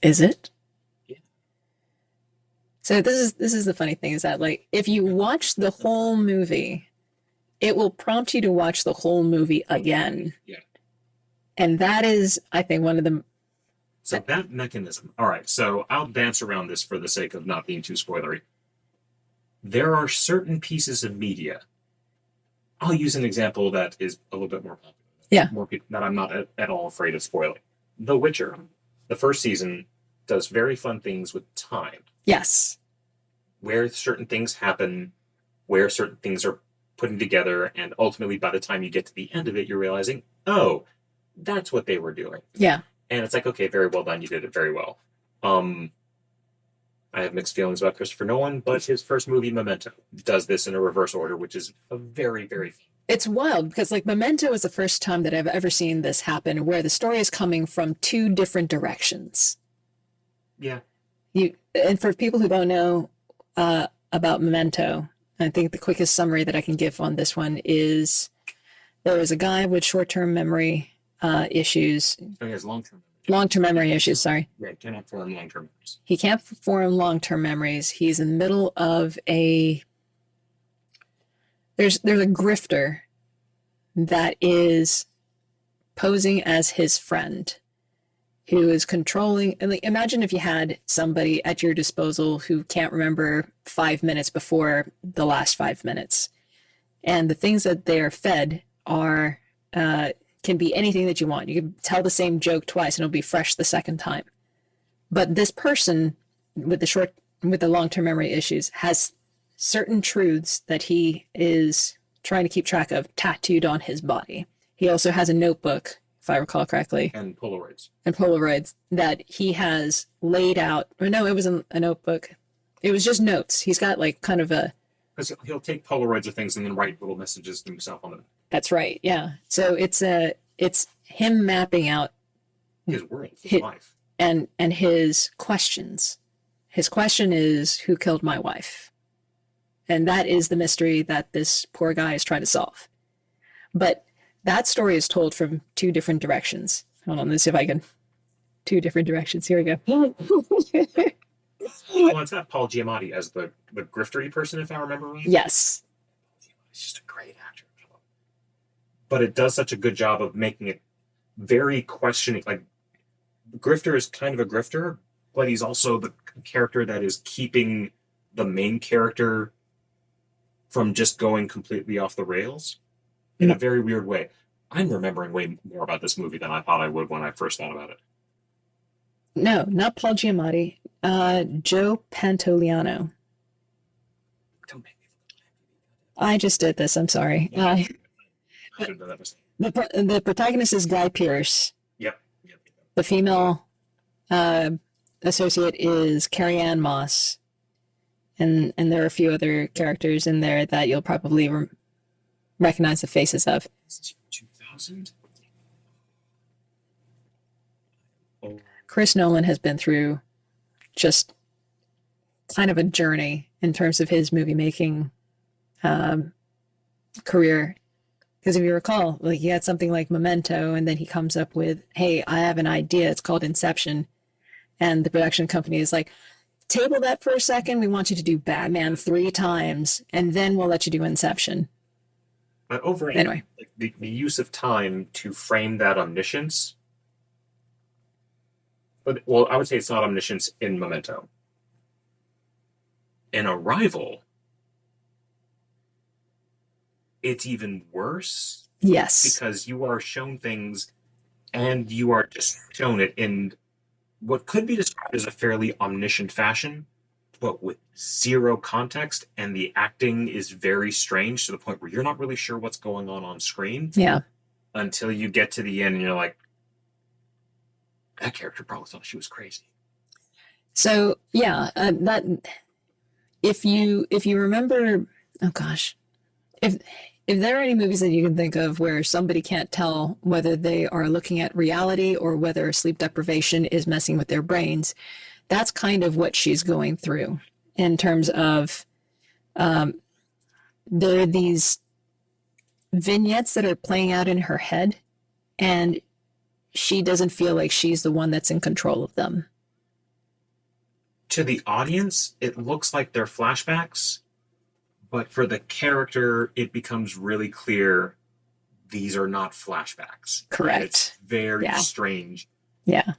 Is it? Yeah. So this is the funny thing, is that if you watch the whole movie, it will prompt you to watch the whole movie again. Yeah. And that is, I think, one of the... So that mechanism. All right, so I'll dance around this for the sake of not being too spoilery. There are certain pieces of media. I'll use an example that is a little bit more popular. Yeah. More people that I'm not at all afraid of spoiling. The Witcher, the first season, does very fun things with time. Yes. Where certain things happen, where certain things are putting together, and ultimately by the time you get to the end of it, you're realizing, oh, that's what they were doing. Yeah. And it's like, okay, very well done. You did it very well. I have mixed feelings about Christopher Nolan, but his first movie, Memento, does this in a reverse order, which is a very, very... It's wild because Memento is the first time that I've ever seen this happen, where the story is coming from two different directions. Yeah. And for people who don't know about Memento, I think the quickest summary that I can give on this one is there was a guy with short-term memory issues. He has long-term memory. Long-term memory issues, sorry. Yeah, cannot form long-term memories. He can't form long-term memories. He's in the middle of there's a grifter that is posing as his friend who is controlling, and imagine if you had somebody at your disposal who can't remember 5 minutes before the last 5 minutes. And the things that they're fed are can be anything that you want. You can tell the same joke twice and it'll be fresh the second time. But this person with the long-term memory issues has certain truths that he is trying to keep track of tattooed on his body. He also has a notebook, if I recall correctly. And Polaroids. And Polaroids that he has laid out. Or no, it wasn't a notebook. It was just notes. He's got kind of a... Because he'll take Polaroids of things and then write little messages to himself on them. That's right, yeah. So it's him mapping out his world, his life. And his questions. His question is, who killed my wife? And that is the mystery that this poor guy is trying to solve. But that story is told from two different directions. Hold on, let's see if I can... Two different directions. Here we go. Well, it's got Paul Giamatti as the griftery person, if I remember right. Yes. He's just a great actor. But it does such a good job of making it very questioning. Grifter is kind of a grifter, but he's also the character that is keeping the main character from just going completely off the rails in a very weird way. I'm remembering way more about this movie than I thought I would when I first thought about it. No, not Paul Giamatti. Joe Pantoliano. Don't make me I just did this. I'm sorry. I didn't know that was. The protagonist is Guy Pearce. Yep. Yep. The female uh, associate is Carrie Ann Moss, and there are a few other characters in there that you'll probably recognize the faces of. This is 2000. Oh, Chris Nolan has been through just kind of a journey in terms of his movie making career. Because if you recall, like he had something like Memento, and then he comes up with, "Hey, I have an idea. It's called Inception," and the production company is like, "Table that for a second. We want you to do Batman 3 times, and then we'll let you do Inception." but overall, Anyway. like the use of time to frame that omniscience. But well, I would say it's not omniscience in Memento. In Arrival, it's even worse Yes. because you are shown things and you are just shown it in what could be described as a fairly omniscient fashion, but with zero context, and the acting is very strange to the point where you're not really sure what's going on screen Yeah. until you get to the end and you're like, that character probably thought she was crazy. So yeah, that if you remember, oh gosh, if there are any movies that you can think of where somebody can't tell whether they are looking at reality or whether sleep deprivation is messing with their brains, that's kind of what she's going through in terms of there are these vignettes that are playing out in her head, and she doesn't feel like she's the one that's in control of them. To the audience, it looks like they're flashbacks, but for the character, it becomes really clear these are not flashbacks. Correct. It's very Yeah. strange. Yeah.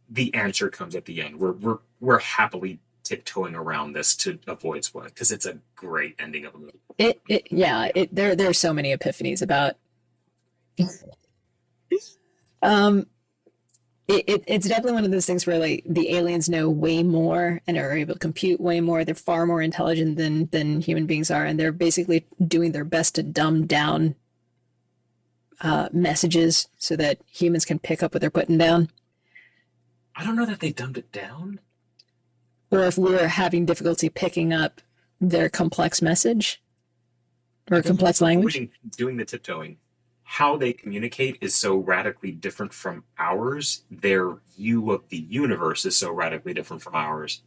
The answer comes at the end. We're happily tiptoeing around this to avoid spoiling because it's a great ending of a movie. There are so many epiphanies about it's definitely one of those things where like the aliens know way more and are able to compute way more. They're far more intelligent than human beings are, and they're basically doing their best to dumb down messages so that humans can pick up what they're putting down. I don't know that they dumbed it down. Or if we're having difficulty picking up their complex message or complex language. Doing the tiptoeing, how they communicate is so radically different from ours. Their view of the universe is so radically different from ours.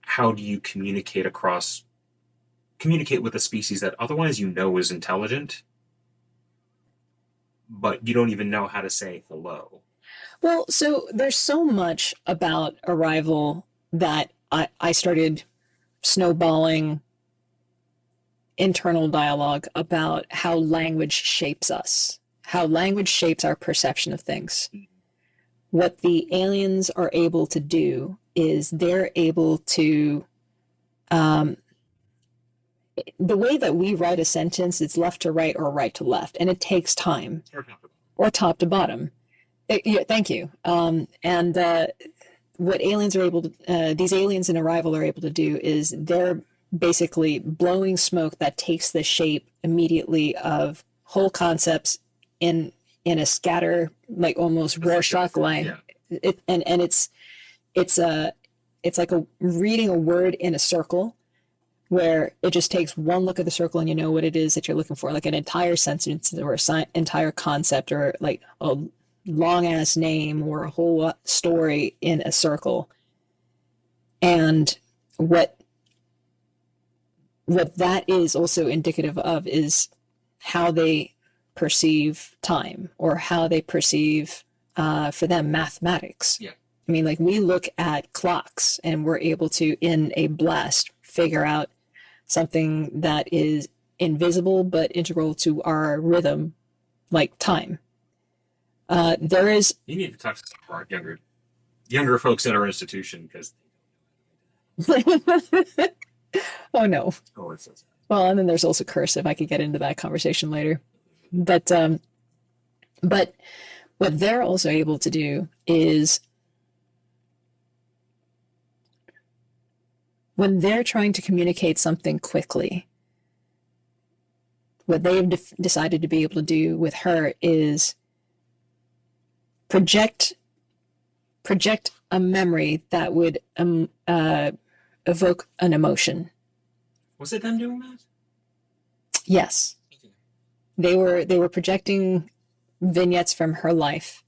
How do you communicate with a species that otherwise you know is intelligent, but you don't even know how to say hello? Well, so there's so much about Arrival that I started snowballing internal dialogue about how language shapes us, how language shapes our perception of things. What the aliens are able to do is they're able to, the way that we write a sentence, it's left to right or right to left, and it takes time, or top to bottom. Yeah, thank you. What aliens are able to, these aliens in Arrival are able to do is they're basically blowing smoke that takes the shape immediately of whole concepts in a scatter, like almost Rorschach line. Yeah. It's like reading a word in a circle, where it just takes one look at the circle and you know what it is that you're looking for, like an entire sentence or entire concept or like a long ass name or a whole story in a circle. And what that is also indicative of is how they perceive time, or how they perceive for them mathematics. Yeah. I mean, like we look at clocks and we're able to in a blast figure out something that is invisible but integral to our rhythm, like time. There is. You need to talk to some of our younger folks at our institution because. Oh no. Oh, it's so sad. Well, and then there's also cursive. I could get into that conversation later. But what they're also able to do is when they're trying to communicate something quickly, what they've decided to be able to do with her is project a memory that would evoke an emotion. Was it them doing that? Yes, they were projecting vignettes from her life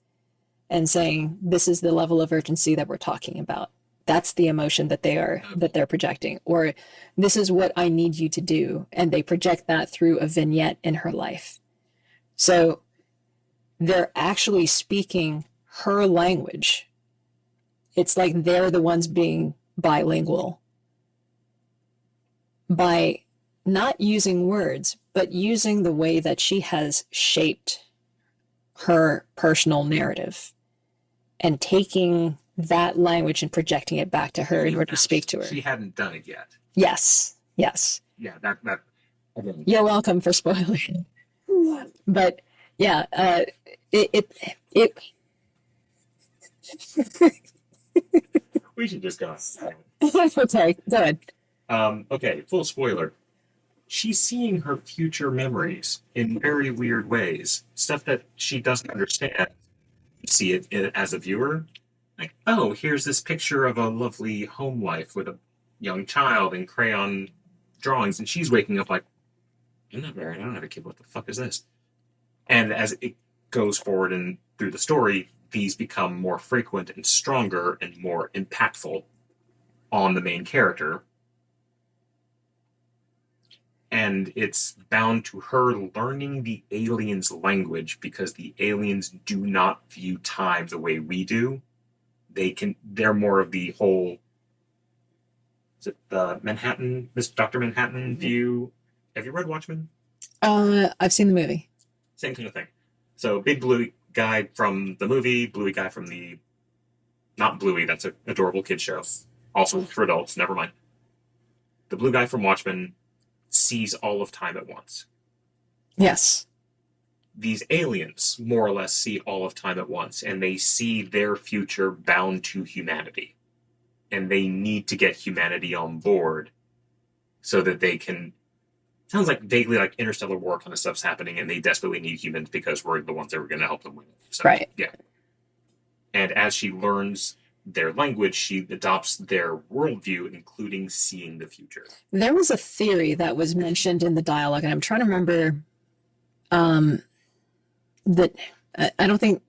and saying, this is the level of urgency that we're talking about. That's the emotion that they're projecting, or this is what I need you to do, and they project that through a vignette in her life. So they're actually speaking her language. It's like they're the ones being bilingual by not using words, but using the way that she has shaped her personal narrative and taking that language and projecting it back to her in order to speak to her. She hadn't done it yet. Yes. Yeah, that You're welcome for spoiling. But yeah, it we should just go. okay, go ahead. Okay, full spoiler. She's seeing her future memories in very weird ways. Stuff that she doesn't understand. You see it as a viewer. Like, oh, here's this picture of a lovely home life with a young child and crayon drawings, and she's waking up like, I'm not married, I don't have a kid, what the fuck is this? And as it goes forward and through the story, these become more frequent and stronger and more impactful on the main character. And it's bound to her learning the aliens' language because the aliens do not view time the way we do. They're more of the whole, is it the Manhattan, Dr. Manhattan view? Have you read Watchmen? I've seen the movie. Same kind of thing. So big blue guy from the movie, bluey guy from the, not Bluey, that's an adorable kid show. Also for adults, never mind. The blue guy from Watchmen sees all of time at once. Yes. These aliens more or less see all of time at once, and they see their future bound to humanity. And they need to get humanity on board so that they can... Sounds like vaguely like interstellar war kind of stuff's happening, and they desperately need humans because we're the ones that are going to help them win it. So, right. Yeah. And as she learns their language, she adopts their worldview, including seeing the future. There was a theory that was mentioned in the dialogue, and I'm trying to remember that I don't think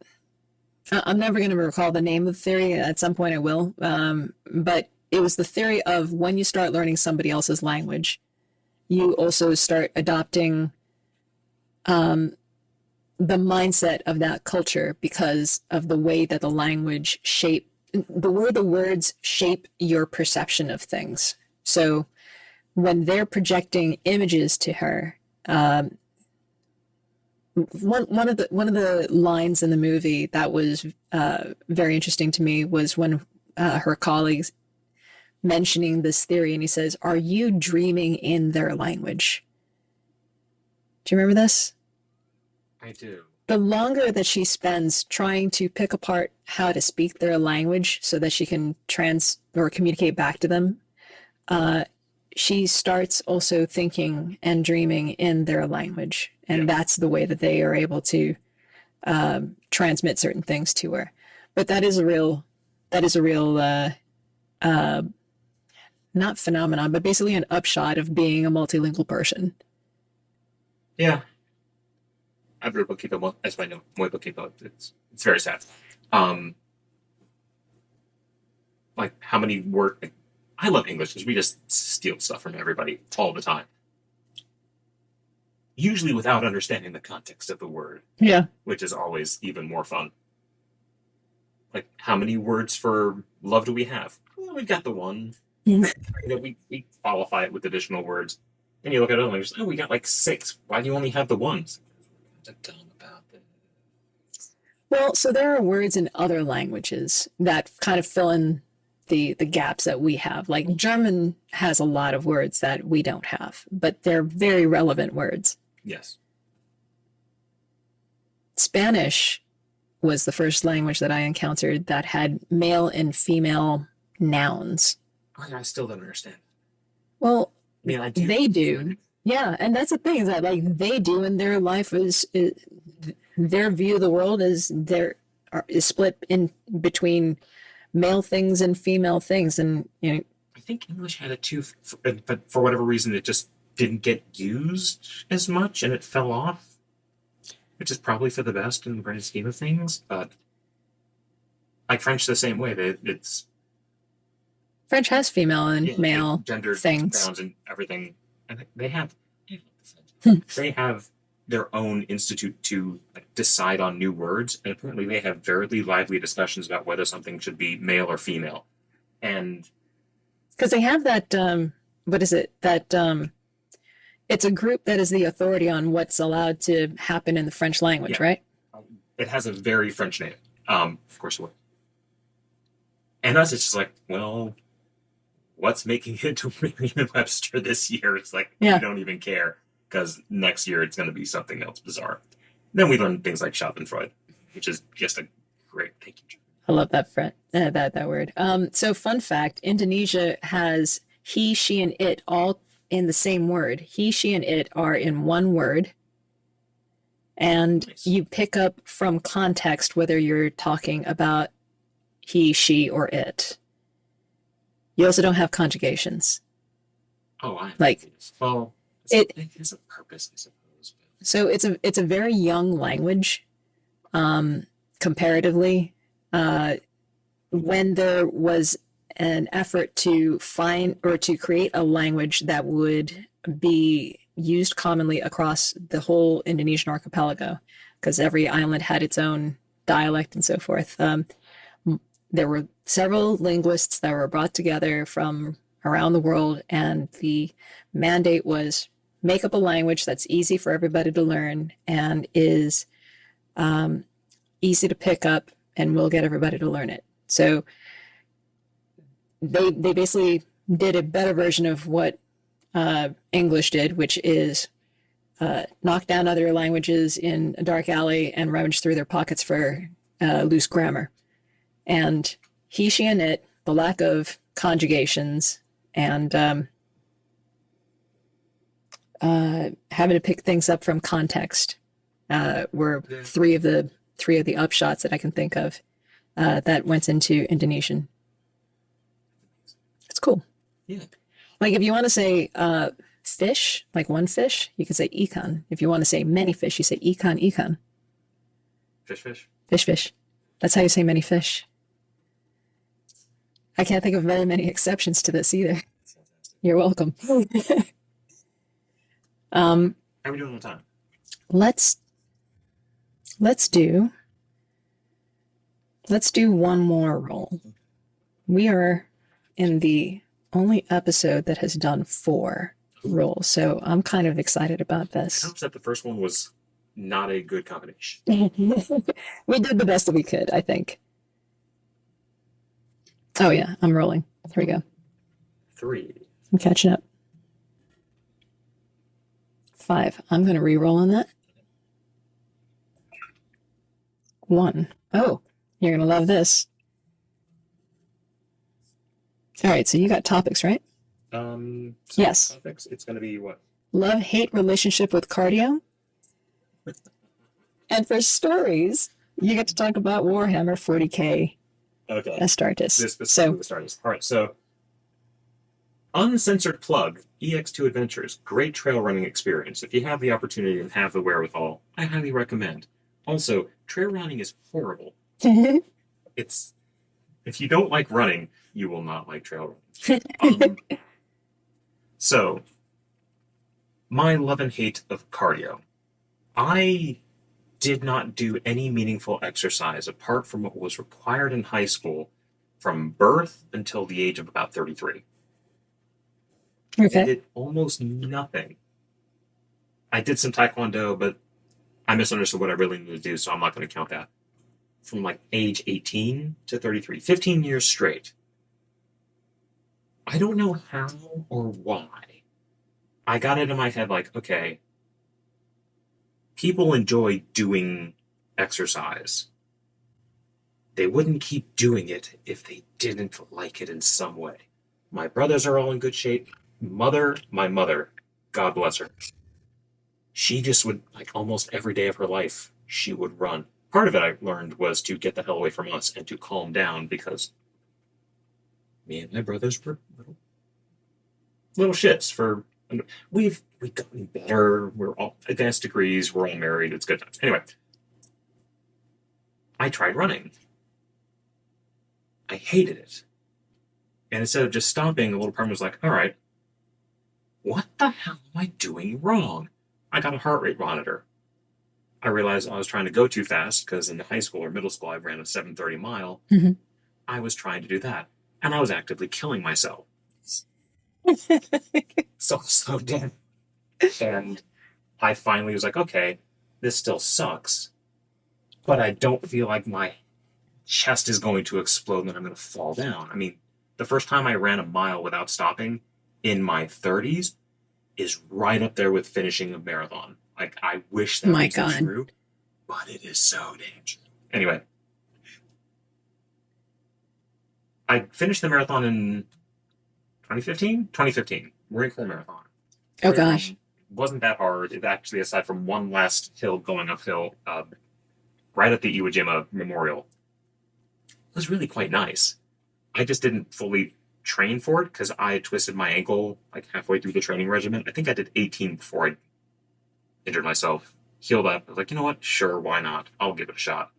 I'm never going to recall the name of the theory. At some point I will. But it was the theory of when you start learning somebody else's language, you also start adopting the mindset of that culture because of the way that the words shape your perception of things. So when they're projecting images to her, one of the lines in the movie that was very interesting to me was when her colleagues mentioning this theory, and he says, "Are you dreaming in their language?" Do you remember this? I do. The longer that she spends trying to pick apart how to speak their language so that she can communicate back to them, she starts also thinking and dreaming in their language. And that's the way that they are able to transmit certain things to her. But that is a real not phenomenon, but basically an upshot of being a multilingual person. Yeah. I've read Bookkeeper as I know. Muy Bookkeeper. It's very sad. Like how many words... Like, I love English because we just steal stuff from everybody all the time. Usually without understanding the context of the word. Yeah. Which is always even more fun. Like, how many words for love do we have? Well, we've got the one. We qualify it with additional words. And you look at it and you're just, we got like 6. Why do you only have the ones? I'm dumb about this. Well, so there are words in other languages that kind of fill in the gaps that we have. Like German has a lot of words that we don't have, but they're very relevant words. Yes. Spanish was the first language that I encountered that had male and female nouns. I still don't understand. Well, I mean, I do. they do, Yeah, and that's the thing is that like they do in their life is their view of the world is split in between male things and female things, and I think English had it too, but for whatever reason, it just didn't get used as much, and it fell off, which is probably for the best in the grand scheme of things. But like French, the same way. It's French has female and yeah, male gendered things. pronouns and everything, and they have Hmm. they have their own institute to like, decide on new words, and apparently they have very lively discussions about whether something should be male or female. And Because they have that what is it that it's a group that is the authority on what's allowed to happen in the French language, Yeah. right? it has a very French name. Of course it would. And us, it's just like, well, what's making it to Merriam-Webster this year? It's like, Yeah. we don't even care because next year it's going to be something else bizarre. Then we learn things like Schadenfreude, which is just a great, thank you, John. I love that that word. So fun fact, Indonesia has he, she, and it all in the same word. He, she, and it are in one word. And Nice. you pick up from context whether you're talking about he, she, or it. You also don't have conjugations. Oh, I Like, well, it- it has a purpose, I suppose. But So it's a very young language, comparatively. When there was an effort to find or to create a language that would be used commonly across the whole Indonesian archipelago, because every island had its own dialect and so forth. There were several linguists that were brought together from around the world, and the mandate was make up a language that's easy for everybody to learn and is easy to pick up, and we'll get everybody to learn it. So they basically did a better version of what English did, which is knock down other languages in a dark alley and rummage through their pockets for loose grammar. And he, she, and it, the lack of conjugations, and having to pick things up from context were Yeah. three of the upshots that I can think of that went into Indonesian. It's cool. yeah, Like if you want to say fish, like one fish, you can say ikan. If you want to say many fish, you say ikan, ikan. fish. Fish, fish. That's how you say many fish. I can't think of very many exceptions to this either. That's fantastic. You're welcome. How are we doing on time? let's do one more roll. We are in the only episode that has done 4 rolls, so I'm kind of excited about I this. hope that the first one was not a good combination. We did the best that we could, I think. Oh yeah, I'm rolling. Here we go. 3. I'm catching up. 5. I'm going to re-roll on that. 1. Oh, you're going to love this. All right, so you got topics, right? So Yes. Topics. It's going to be what? Love, hate relationship with cardio. And for stories, you get to talk about Warhammer 40K Okay. Astartes. This So, is the start. All right. So, uncensored plug. EX2 Adventures. Great trail running experience. If you have the opportunity and have the wherewithal, I highly recommend. Also, trail running is horrible. It's if you don't like running, you will not like trail running. So, my love and hate of cardio. I did not do any meaningful exercise apart from what was required in high school from birth until the age of about 33. I okay. did almost nothing. I did some taekwondo, but I misunderstood what I really needed to do, so I'm not going to count that. From like age 18 to 33, 15 years straight. I don't know how or why. I got it in my head like, okay, people enjoy doing exercise. They wouldn't keep doing it if they didn't like it in some way. My brothers are all in good shape. My mother God bless her. She just would, like, almost every day of her life, she would run. Part of it I learned was to get the hell away from us and to calm down, because me and my brothers were little shits for. We've gotten better. We're all advanced degrees. We're all married. It's good times. Anyway, I tried running. I hated it. And instead of just stopping, the little part was like, all right, what the hell am I doing wrong? I got a heart rate monitor. I realized I was trying to go too fast, because in high school or middle school, I ran a 7:30 mile. Mm-hmm. I was trying to do that. And I was actively killing myself. So I slowed down. And I finally was like, okay, this still sucks, but I don't feel like my chest is going to explode and then I'm going to fall down. I mean, the first time I ran a mile without stopping in my 30s is right up there with finishing a marathon. Like, I wish that wasn't true, but it is so damn true. Anyway, I finished the marathon in 2015? 2015. Marine Corps Marathon. Oh, gosh. It wasn't that hard. It actually, aside from one last hill going uphill, right at the Iwo Jima Memorial, it was really quite nice. I just didn't fully train for it because I twisted my ankle like halfway through the training regimen. I think I did 18 before I injured myself. Healed up. I was like, you know what? Sure, why not? I'll give it a shot.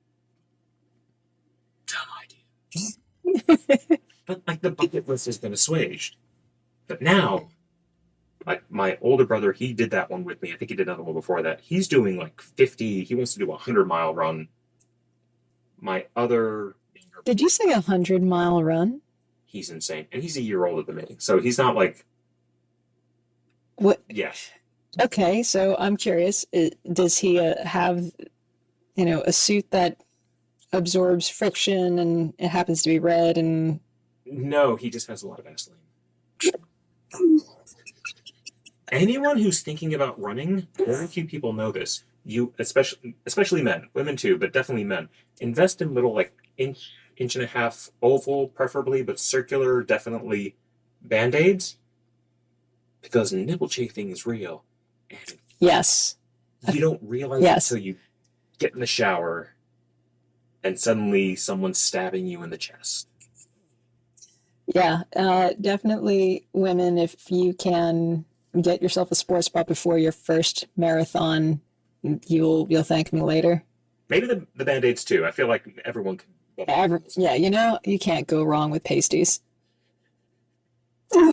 Dumb idea. But, like, the bucket list has been assuaged. But now, like, my older brother, he did that one with me. I think he did another one before that. He's doing like 50, he wants to do a 100-mile run. My other... Did you say 100-mile run? He's insane. And he's a year older than me. So he's not like... What? Yeah. Okay, so I'm curious. Does he have, a suit that absorbs friction and it happens to be red and... No, he just has a lot of Vaseline. Anyone who's thinking about running, very few people know this. You, especially men, women too, but definitely men, invest in little, like, inch and a half oval, preferably, but circular, definitely, Band-Aids, because nipple chafing is real. And yes. You don't realize it until you get in the shower and suddenly someone's stabbing you in the chest. Yeah, definitely women, if you can get yourself a sports bra before your first marathon, you'll thank me later. Maybe the Band-Aids too. I feel like everyone can. Yeah, you can't go wrong with pasties. The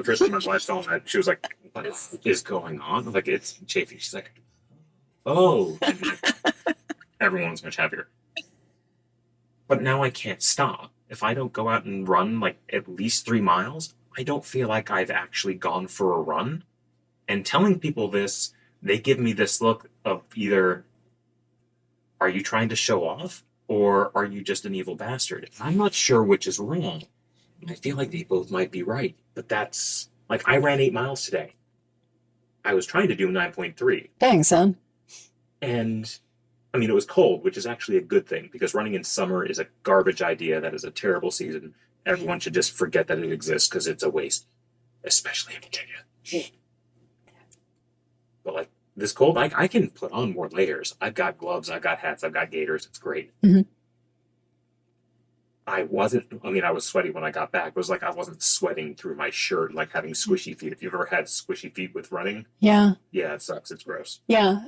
first time my wife saw that, she was like, what is going on? Like, it's chafing. She's like, oh. And everyone's much happier. But now I can't stop. If I don't go out and run like at least 3 miles, I don't feel like I've actually gone for a run. And telling people this, they give me this look of either, are you trying to show off? Or are you just an evil bastard? I'm not sure which is wrong. I feel like they both might be right. But that's, like, I ran 8 miles today. I was trying to do 9.3. Dang, son. And, I mean, it was cold, which is actually a good thing, because running in summer is a garbage idea. That is a terrible season. Everyone should just forget that it exists, because it's a waste. Especially in Virginia. But, like, this cold, I can put on more layers. I've got gloves, I've got hats, I've got gaiters. It's great. Mm-hmm. I was sweaty when I got back. It was like I wasn't sweating through my shirt, like having squishy feet. If you've ever had squishy feet with running, yeah, it sucks. It's gross. Yeah,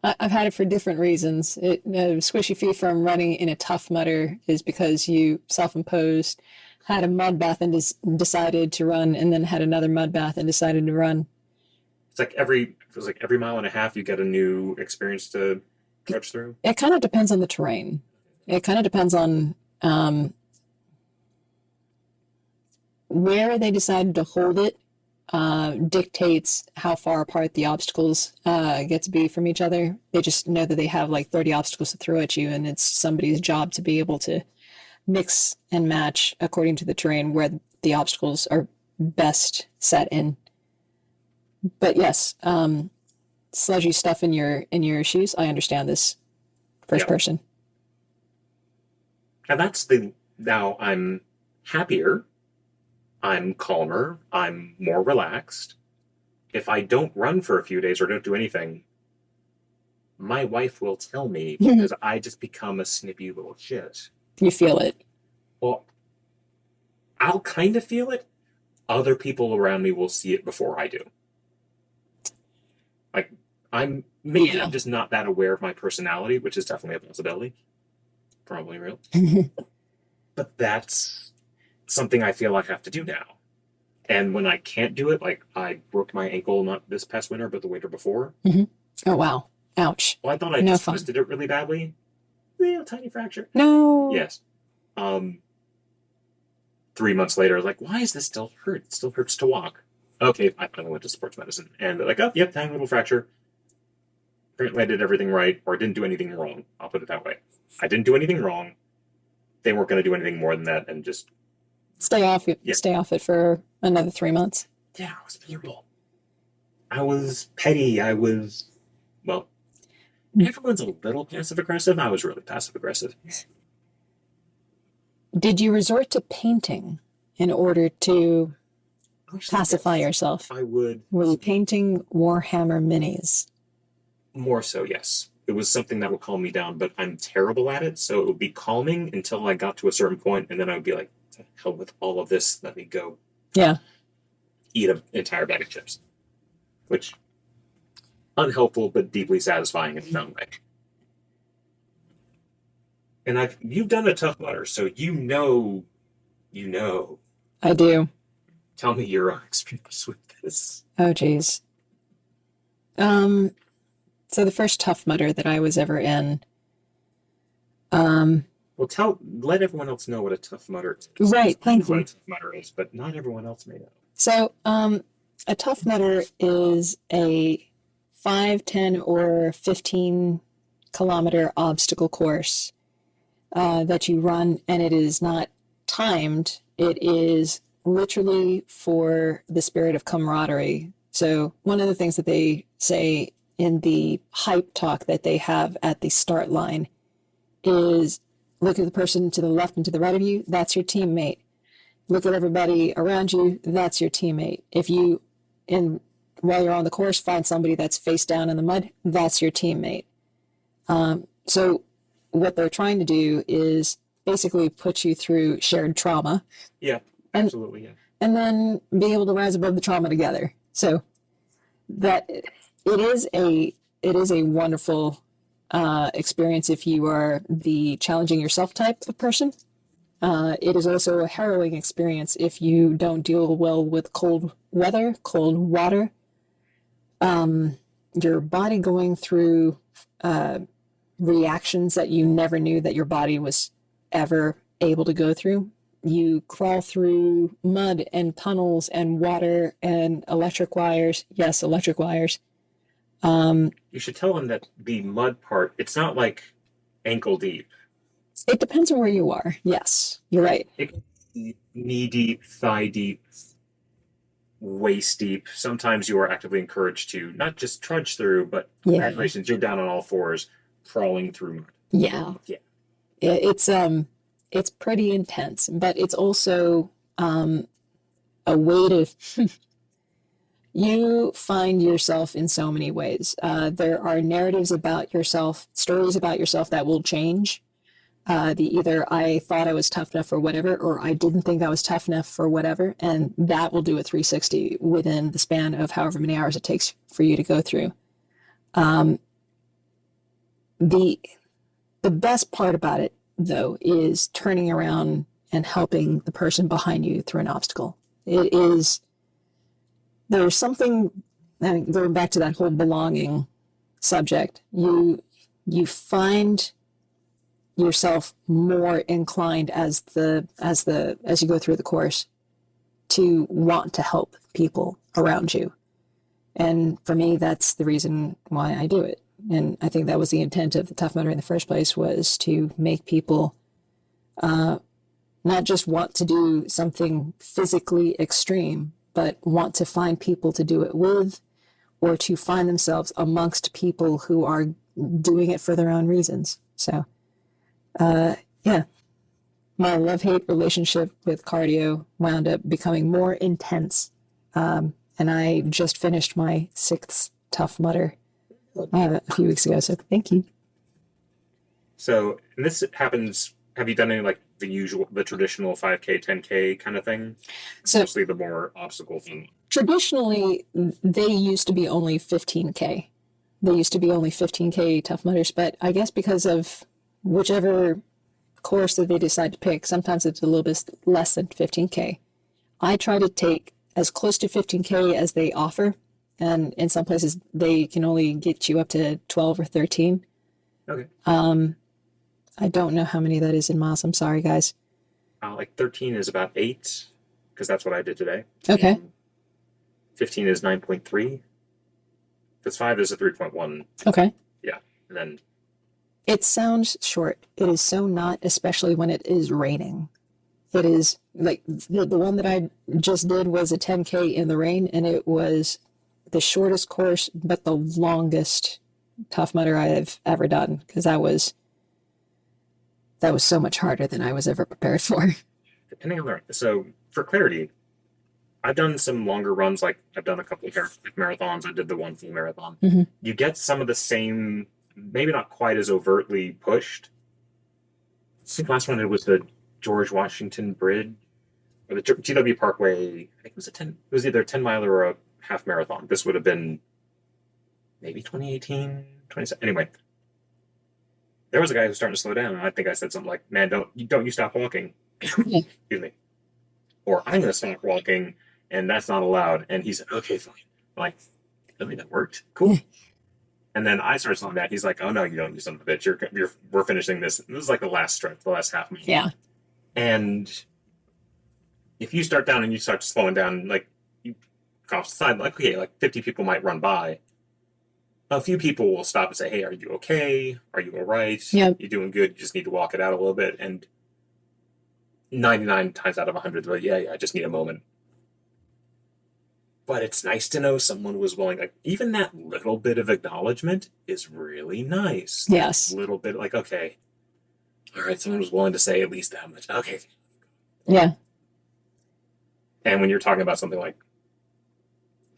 I've had it for different reasons. Squishy feet from running in a Tough Mudder is because you self-imposed, had a mud bath and decided to run, and then had another mud bath and decided to run. It's like every mile and a half you get a new experience to trudge through. It kind of depends on the terrain. It kind of depends on where they decided to hold it. Dictates how far apart the obstacles get to be from each other. They just know that they have like 30 obstacles to throw at you, and it's somebody's job to be able to mix and match according to the terrain where the obstacles are best set in. But yes, sludgy stuff in your shoes. I understand this first person. And now I'm happier. I'm calmer. I'm more relaxed. if I don't run for a few days or don't do anything, my wife will tell me because I just become a snippy little shit. You feel it. Well, I'll kind of feel it. Other people around me will see it before I do. Like, I'm just not that aware of my personality, which is definitely a possibility. Probably real. But that's something I feel I have to do now. And when I can't do it, like I broke my ankle not this past winter, but the winter before. Oh, wow. Ouch. Well, I thought I just twisted it really badly. Real tiny fracture. No. Yes. 3 months later, I was like, why is this still hurt? It still hurts to walk. Okay, I finally went to sports medicine. And they're like, oh, yep, tiny little fracture. Apparently I did everything right, or I didn't do anything wrong. I'll put it that way. I didn't do anything wrong. They weren't going to do anything more than that, and just stay off it for another 3 months. Yeah, I was miserable. I was petty. Everyone's a little passive aggressive. I was really passive aggressive. Did you resort to painting in order to pacify yourself? I would. Were you painting Warhammer minis? More so, yes. It was something that would calm me down, but I'm terrible at it, so it would be calming until I got to a certain point, and then I would be like, to hell with all of this, let me go eat an entire bag of chips. Which, unhelpful, but deeply satisfying in its own way. And you've done a Tough Mudder, so you know. I do. Tell me your own experience with this. Oh, geez. So the first Tough Mudder that I was ever in. Let everyone else know what a Tough Mudder is. Right, thank you. What a Tough Mudder is, but not everyone else may know. So, a Tough Mudder is a 5, 10, or 15-kilometer obstacle course that you run, and it is not timed. It is literally for the spirit of camaraderie. So one of the things that they say in the hype talk that they have at the start line is look at the person to the left and to the right of you, that's your teammate. Look at everybody around you, that's your teammate. If you, while you're on the course, find somebody that's face down in the mud, that's your teammate. So what they're trying to do is basically put you through shared trauma. Yeah, absolutely, yeah. And then be able to rise above the trauma together. So that it is a wonderful experience if you are the challenging yourself type of person. It is also a harrowing experience if you don't deal well with cold weather, cold water. Your body going through reactions that you never knew that your body was ever able to go through. You crawl through mud and tunnels and water and electric wires. Yes, electric wires. You should tell them that the mud part, it's not like ankle deep. It depends on where you are. Yes, you're right. It can be knee deep, thigh deep, waist deep. Sometimes you are actively encouraged to not just trudge through, but congratulations, you're down on all fours, crawling through mud. Yeah. It's pretty intense, but it's also a way to you find yourself in so many ways. There are narratives about yourself, stories about yourself that will change. Either I thought I was tough enough for whatever, or I didn't think I was tough enough for whatever, and that will do a 360 within the span of however many hours it takes for you to go through. The best part about it, though, is turning around and helping the person behind you through an obstacle. There's something, going back to that whole belonging subject, you find yourself more inclined as you go through the course to want to help people around you. And for me, that's the reason why I do it. And I think that was the intent of the Tough Mudder in the first place, was to make people not just want to do something physically extreme, but want to find people to do it with, or to find themselves amongst people who are doing it for their own reasons. So, my love-hate relationship with cardio wound up becoming more intense and I just finished my 6th Tough Mudder a few weeks ago. So thank you. So, and this happens. Have you done any like the traditional 5K, 10K kind of thing? So Mostly the more obstacle thing. traditionally, they used to be only 15K. They used to be only 15K Tough Mudders, but I guess because of whichever course that they decide to pick, sometimes it's a little bit less than 15K. I try to take as close to 15K as they offer, and in some places they can only get you up to 12 or 13. Okay. I don't know how many that is in miles. I'm sorry, guys. Like 13 is about 8, because that's what I did today. Okay. 15 is 9.3. That's 5 is a 3.1. Okay. Yeah. And then It sounds short. It is so not, especially when it is raining. It is like the one that I just did was a 10K in the rain, and it was the shortest course, but the longest Tough Mudder I have ever done, because that was so much harder than I was ever prepared for. depending on so for clarity, I've done some longer runs, like I've done a couple of marathons. I did the one full marathon. Mhm. You get some of the same, maybe not quite as overtly pushed. I think the last one it was the George Washington Bridge, or the GW Parkway. I think it was a 10. It was either a 10-miler or a half marathon. This would have been maybe 2018, 20. Anyway, there was a guy who was starting to slow down, and I think I said something like, "Man, don't you stop walking." Excuse me. Or I'm going to stop walking, and that's not allowed. And he said, "Okay, fine." I'm like, I mean, that worked. Cool. And then I started slowing down. He's like, "Oh no, you don't, you son of a bitch. We're finishing this." And this is like the last stretch, the last half mile. Yeah. And if you start down and you start slowing down, like you come off the side, like okay, like 50 people might run by. A few people will stop and say, "Hey, are you okay? Are you all right? Yep. You're doing good. You just need to walk it out a little bit." And 99 times out of 100, they're like, yeah, I just need a moment. But it's nice to know someone was willing. Like even that little bit of acknowledgement is really nice. Yes. That little bit, like okay, all right, someone was willing to say at least that much. Okay. Yeah. And when you're talking about something like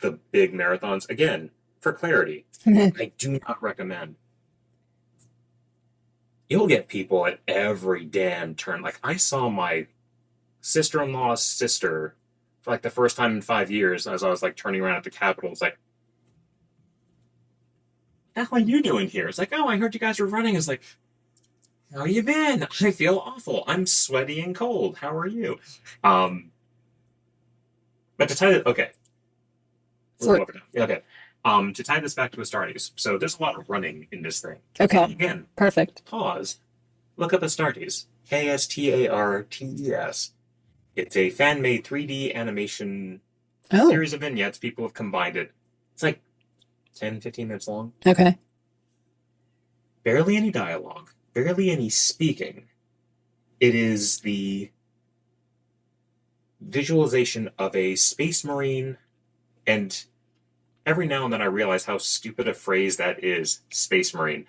the big marathons, again, for clarity, I do not recommend. You'll get people at every damn turn. Like I saw my sister-in-law's sister for like the first time in 5 years as I was like turning around at the Capitol. It's like, "How are you doing here?" It's like, "Oh, I heard you guys were running." It's like, "How you been?" "I feel awful. I'm sweaty and cold. How are you?" But to tie it, okay. Okay. To tie this back to Astartes, so there's a lot of running in this thing. Okay. Again, Perfect. pause. Look up Astartes. Astartes. It's a fan-made 3D animation series of vignettes. People have combined it. It's like 10, 15 minutes long. Okay. Barely any dialogue. Barely any speaking. It is the visualization of a space marine, and every now and then I realize how stupid a phrase that is. Space marine.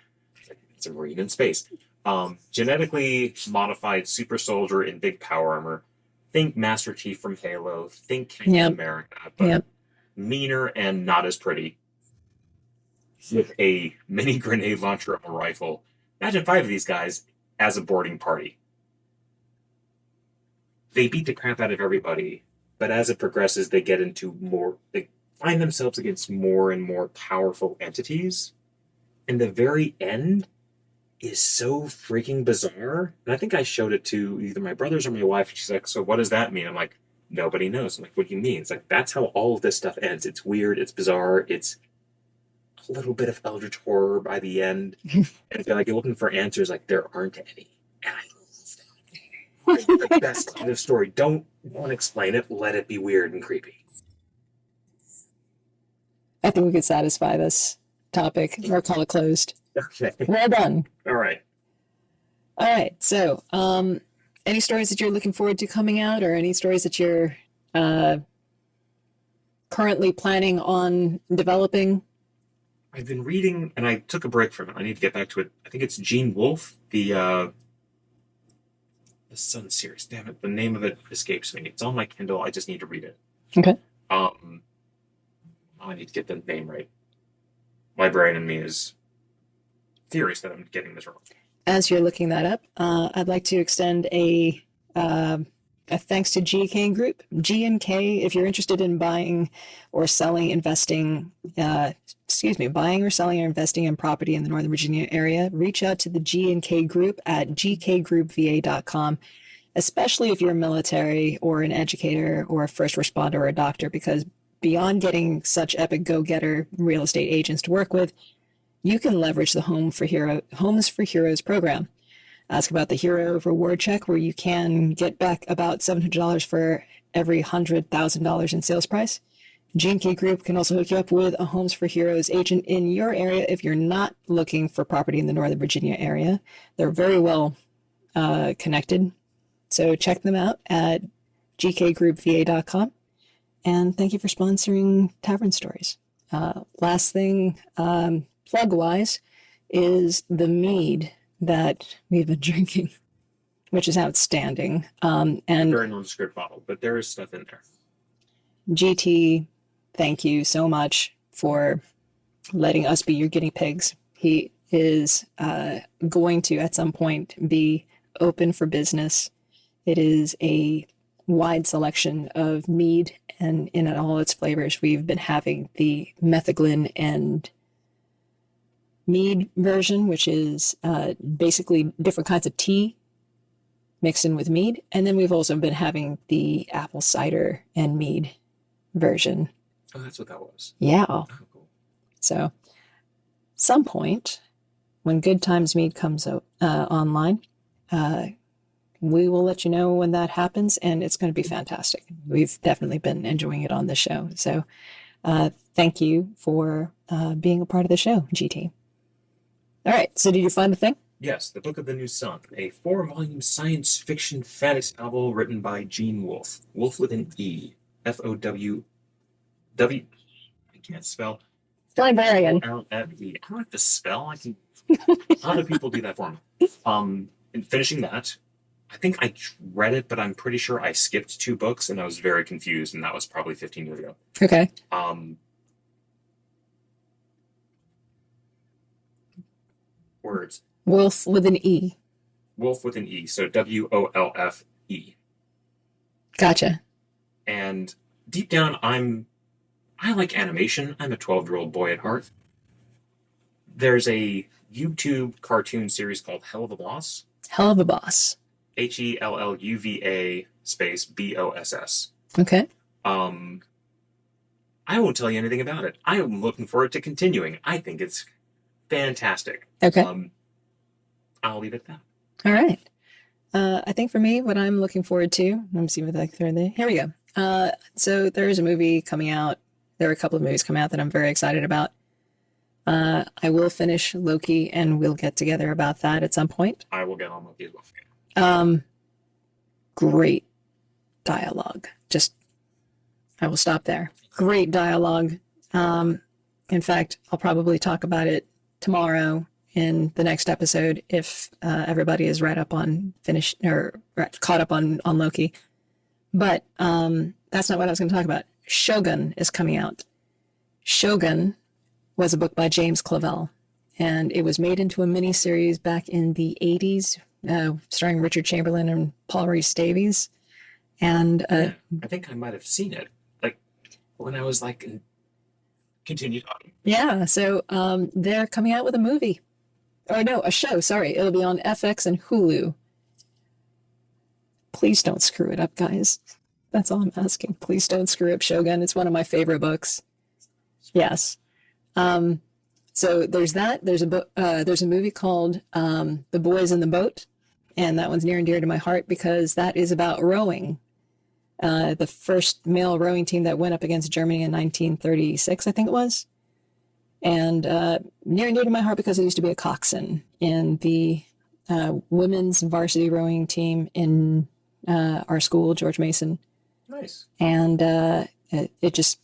It's a marine in space. Genetically modified super soldier in big power armor. Think Master Chief from Halo. Think Captain America, but meaner and not as pretty. With a mini grenade launcher of a rifle. Imagine 5 of these guys as a boarding party. They beat the crap out of everybody, but as it progresses, they get into more. They find themselves against more and more powerful entities. And the very end is so freaking bizarre. And I think I showed it to either my brothers or my wife. She's like, "So what does that mean?" I'm like, "Nobody knows." I'm like, "What do you mean?" It's like, that's how all of this stuff ends. It's weird. It's bizarre. It's a little bit of eldritch horror by the end. And if you're like, you're looking for answers, like there aren't any. And I love that. The best kind of story. Don't explain it. Let it be weird and creepy. I think we could satisfy this topic or call it closed. Okay. Well done. All right. All right. So, any stories that you're looking forward to coming out, or any stories that you're currently planning on developing? I've been reading, and I took a break from it. I need to get back to it. I think it's Gene Wolfe, the Sun series. Damn it, the name of it escapes me. It's on my Kindle. I just need to read it. Okay. Oh, I need to get the name right. Librarian in me is furious that I'm getting this wrong. As you're looking that up, I'd like to extend a thanks to GK Group. G&K, if you're interested in buying or selling, investing, buying or selling or investing in property in the Northern Virginia area, reach out to the G&K Group at gkgroupva.com, especially if you're a military or an educator or a first responder or a doctor, because beyond getting such epic go-getter real estate agents to work with, you can leverage the Homes for Heroes program. Ask about the Hero Reward Check, where you can get back about $700 for every $100,000 in sales price. G&K Group can also hook you up with a Homes for Heroes agent in your area if you're not looking for property in the Northern Virginia area. They're very well connected. So check them out at gkgroupva.com. And thank you for sponsoring Tavern Stories. Last thing, plug-wise, is the mead that we've been drinking, which is outstanding. And Very nondescript bottle, but there is stuff in there. GT, thank you so much for letting us be your guinea pigs. He is going to, at some point, be open for business. It is a wide selection of mead, and in all its flavors. We've been having the Metheglin and mead version, which is basically different kinds of tea mixed in with mead. And then we've also been having the apple cider and mead version. Oh, that's what that was. Yeah. Oh, cool. So, some point when Good Times Mead comes out online, we will let you know when that happens, and it's going to be fantastic. We've definitely been enjoying it on the show. So, thank you for being a part of the show, GT. All right. So, did you find the thing? Yes, The Book of the New Sun, a 4-volume science fiction fantasy novel written by Gene Wolfe. Wolf with an E. Foww. I can't spell. Librarian. LFE. I don't like to spell. Other people do that for me. In finishing that, I think I read it, but I'm pretty sure I skipped 2 books, and I was very confused, and that was probably 15 years ago. Okay. Words. Wolf with an E. Wolf with an E, so WOLFE. Gotcha. And deep down, I like animation. I'm a 12-year-old boy at heart. There's a YouTube cartoon series called Hell of a Boss. Hell of a Boss. HELLUVA space BOSS. Okay. I won't tell you anything about it. I am looking forward to continuing. I think it's fantastic. Okay. I'll leave it at that. All right. I think for me, what I'm looking forward to, let me see what I can throw in there. Here we go. So there is a movie coming out. There are a couple of movies coming out that I'm very excited about. I will finish Loki, and we'll get together about that at some point. I will get on Loki as well. Great dialogue. I will stop there. Great dialogue. In fact, I'll probably talk about it tomorrow in the next episode if everybody is caught up on Loki. But that's not what I was going to talk about. Shogun is coming out. Shogun was a book by James Clavell, and it was made into a miniseries back in the 80s, starring Richard Chamberlain and Paul Rhys Davies. And I think I might have seen it, when I was continue talking. Yeah, so they're coming out with a movie. Or no, a show, sorry. It'll be on FX and Hulu. Please don't screw it up, guys. That's all I'm asking. Please don't screw up Shogun. It's one of my favorite books. Yes. So there's that. There's a movie called The Boys in the Boat, and that one's near and dear to my heart because that is about rowing. The first male rowing team that went up against Germany in 1936, I think it was. And near and dear to my heart because I used to be a coxswain in the women's varsity rowing team in our school, George Mason. Nice. And it just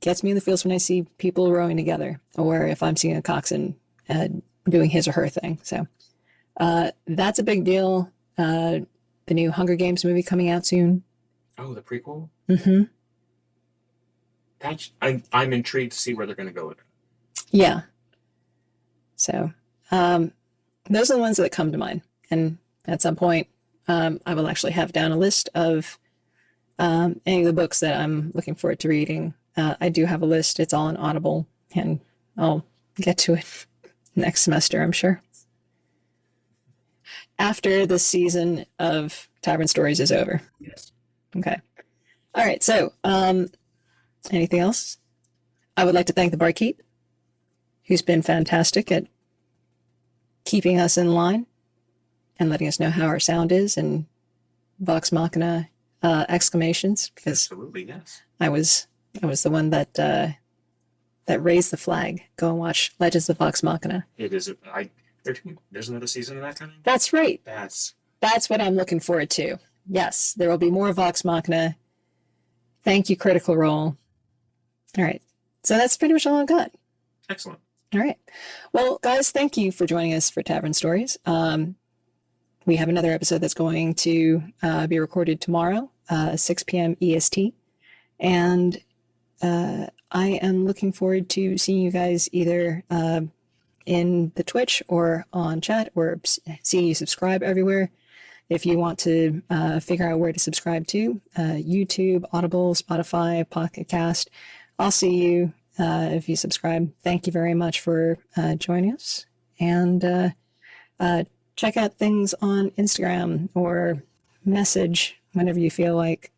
gets me in the feels when I see people rowing together, or if I'm seeing a coxswain doing his or her thing. So that's a big deal. The new Hunger Games movie coming out soon. Oh, the prequel? Mm-hmm. I'm intrigued to see where they're going to go with it. Yeah. So, those are the ones that come to mind. And at some point, I will actually have down a list of any of the books that I'm looking forward to reading. I do have a list. It's all on Audible, and I'll get to it next semester, I'm sure. After the season of Tavern Stories is over. Yes. Okay. All right. So, anything else? I would like to thank the barkeep, who's been fantastic at keeping us in line and letting us know how our sound is and Vox Machina exclamations, because Absolutely, yes. I was the one that raised the flag. Go and watch Legends of Vox Machina. It is. There's another season of that coming. That's right. That's What I'm looking forward to. Yes, there will be more Vox Machina. Thank you, Critical Role. All right. So that's pretty much all I've got. excellent. All right. Well, guys, thank you for joining us for Tavern Stories. We have another episode that's going to be recorded tomorrow, 6 p.m. EST. And I am looking forward to seeing you guys either in the Twitch or on chat, or seeing you subscribe everywhere. If you want to figure out where to subscribe to, YouTube, Audible, Spotify, Pocket Cast, I'll see you if you subscribe. Thank you very much for joining us. And check out things on Instagram or message whenever you feel like.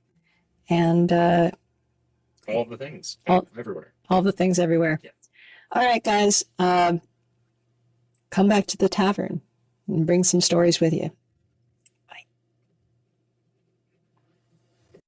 And All the things. Everywhere. all the things everywhere. Yes. All right, guys. Come back to the tavern and bring some stories with you.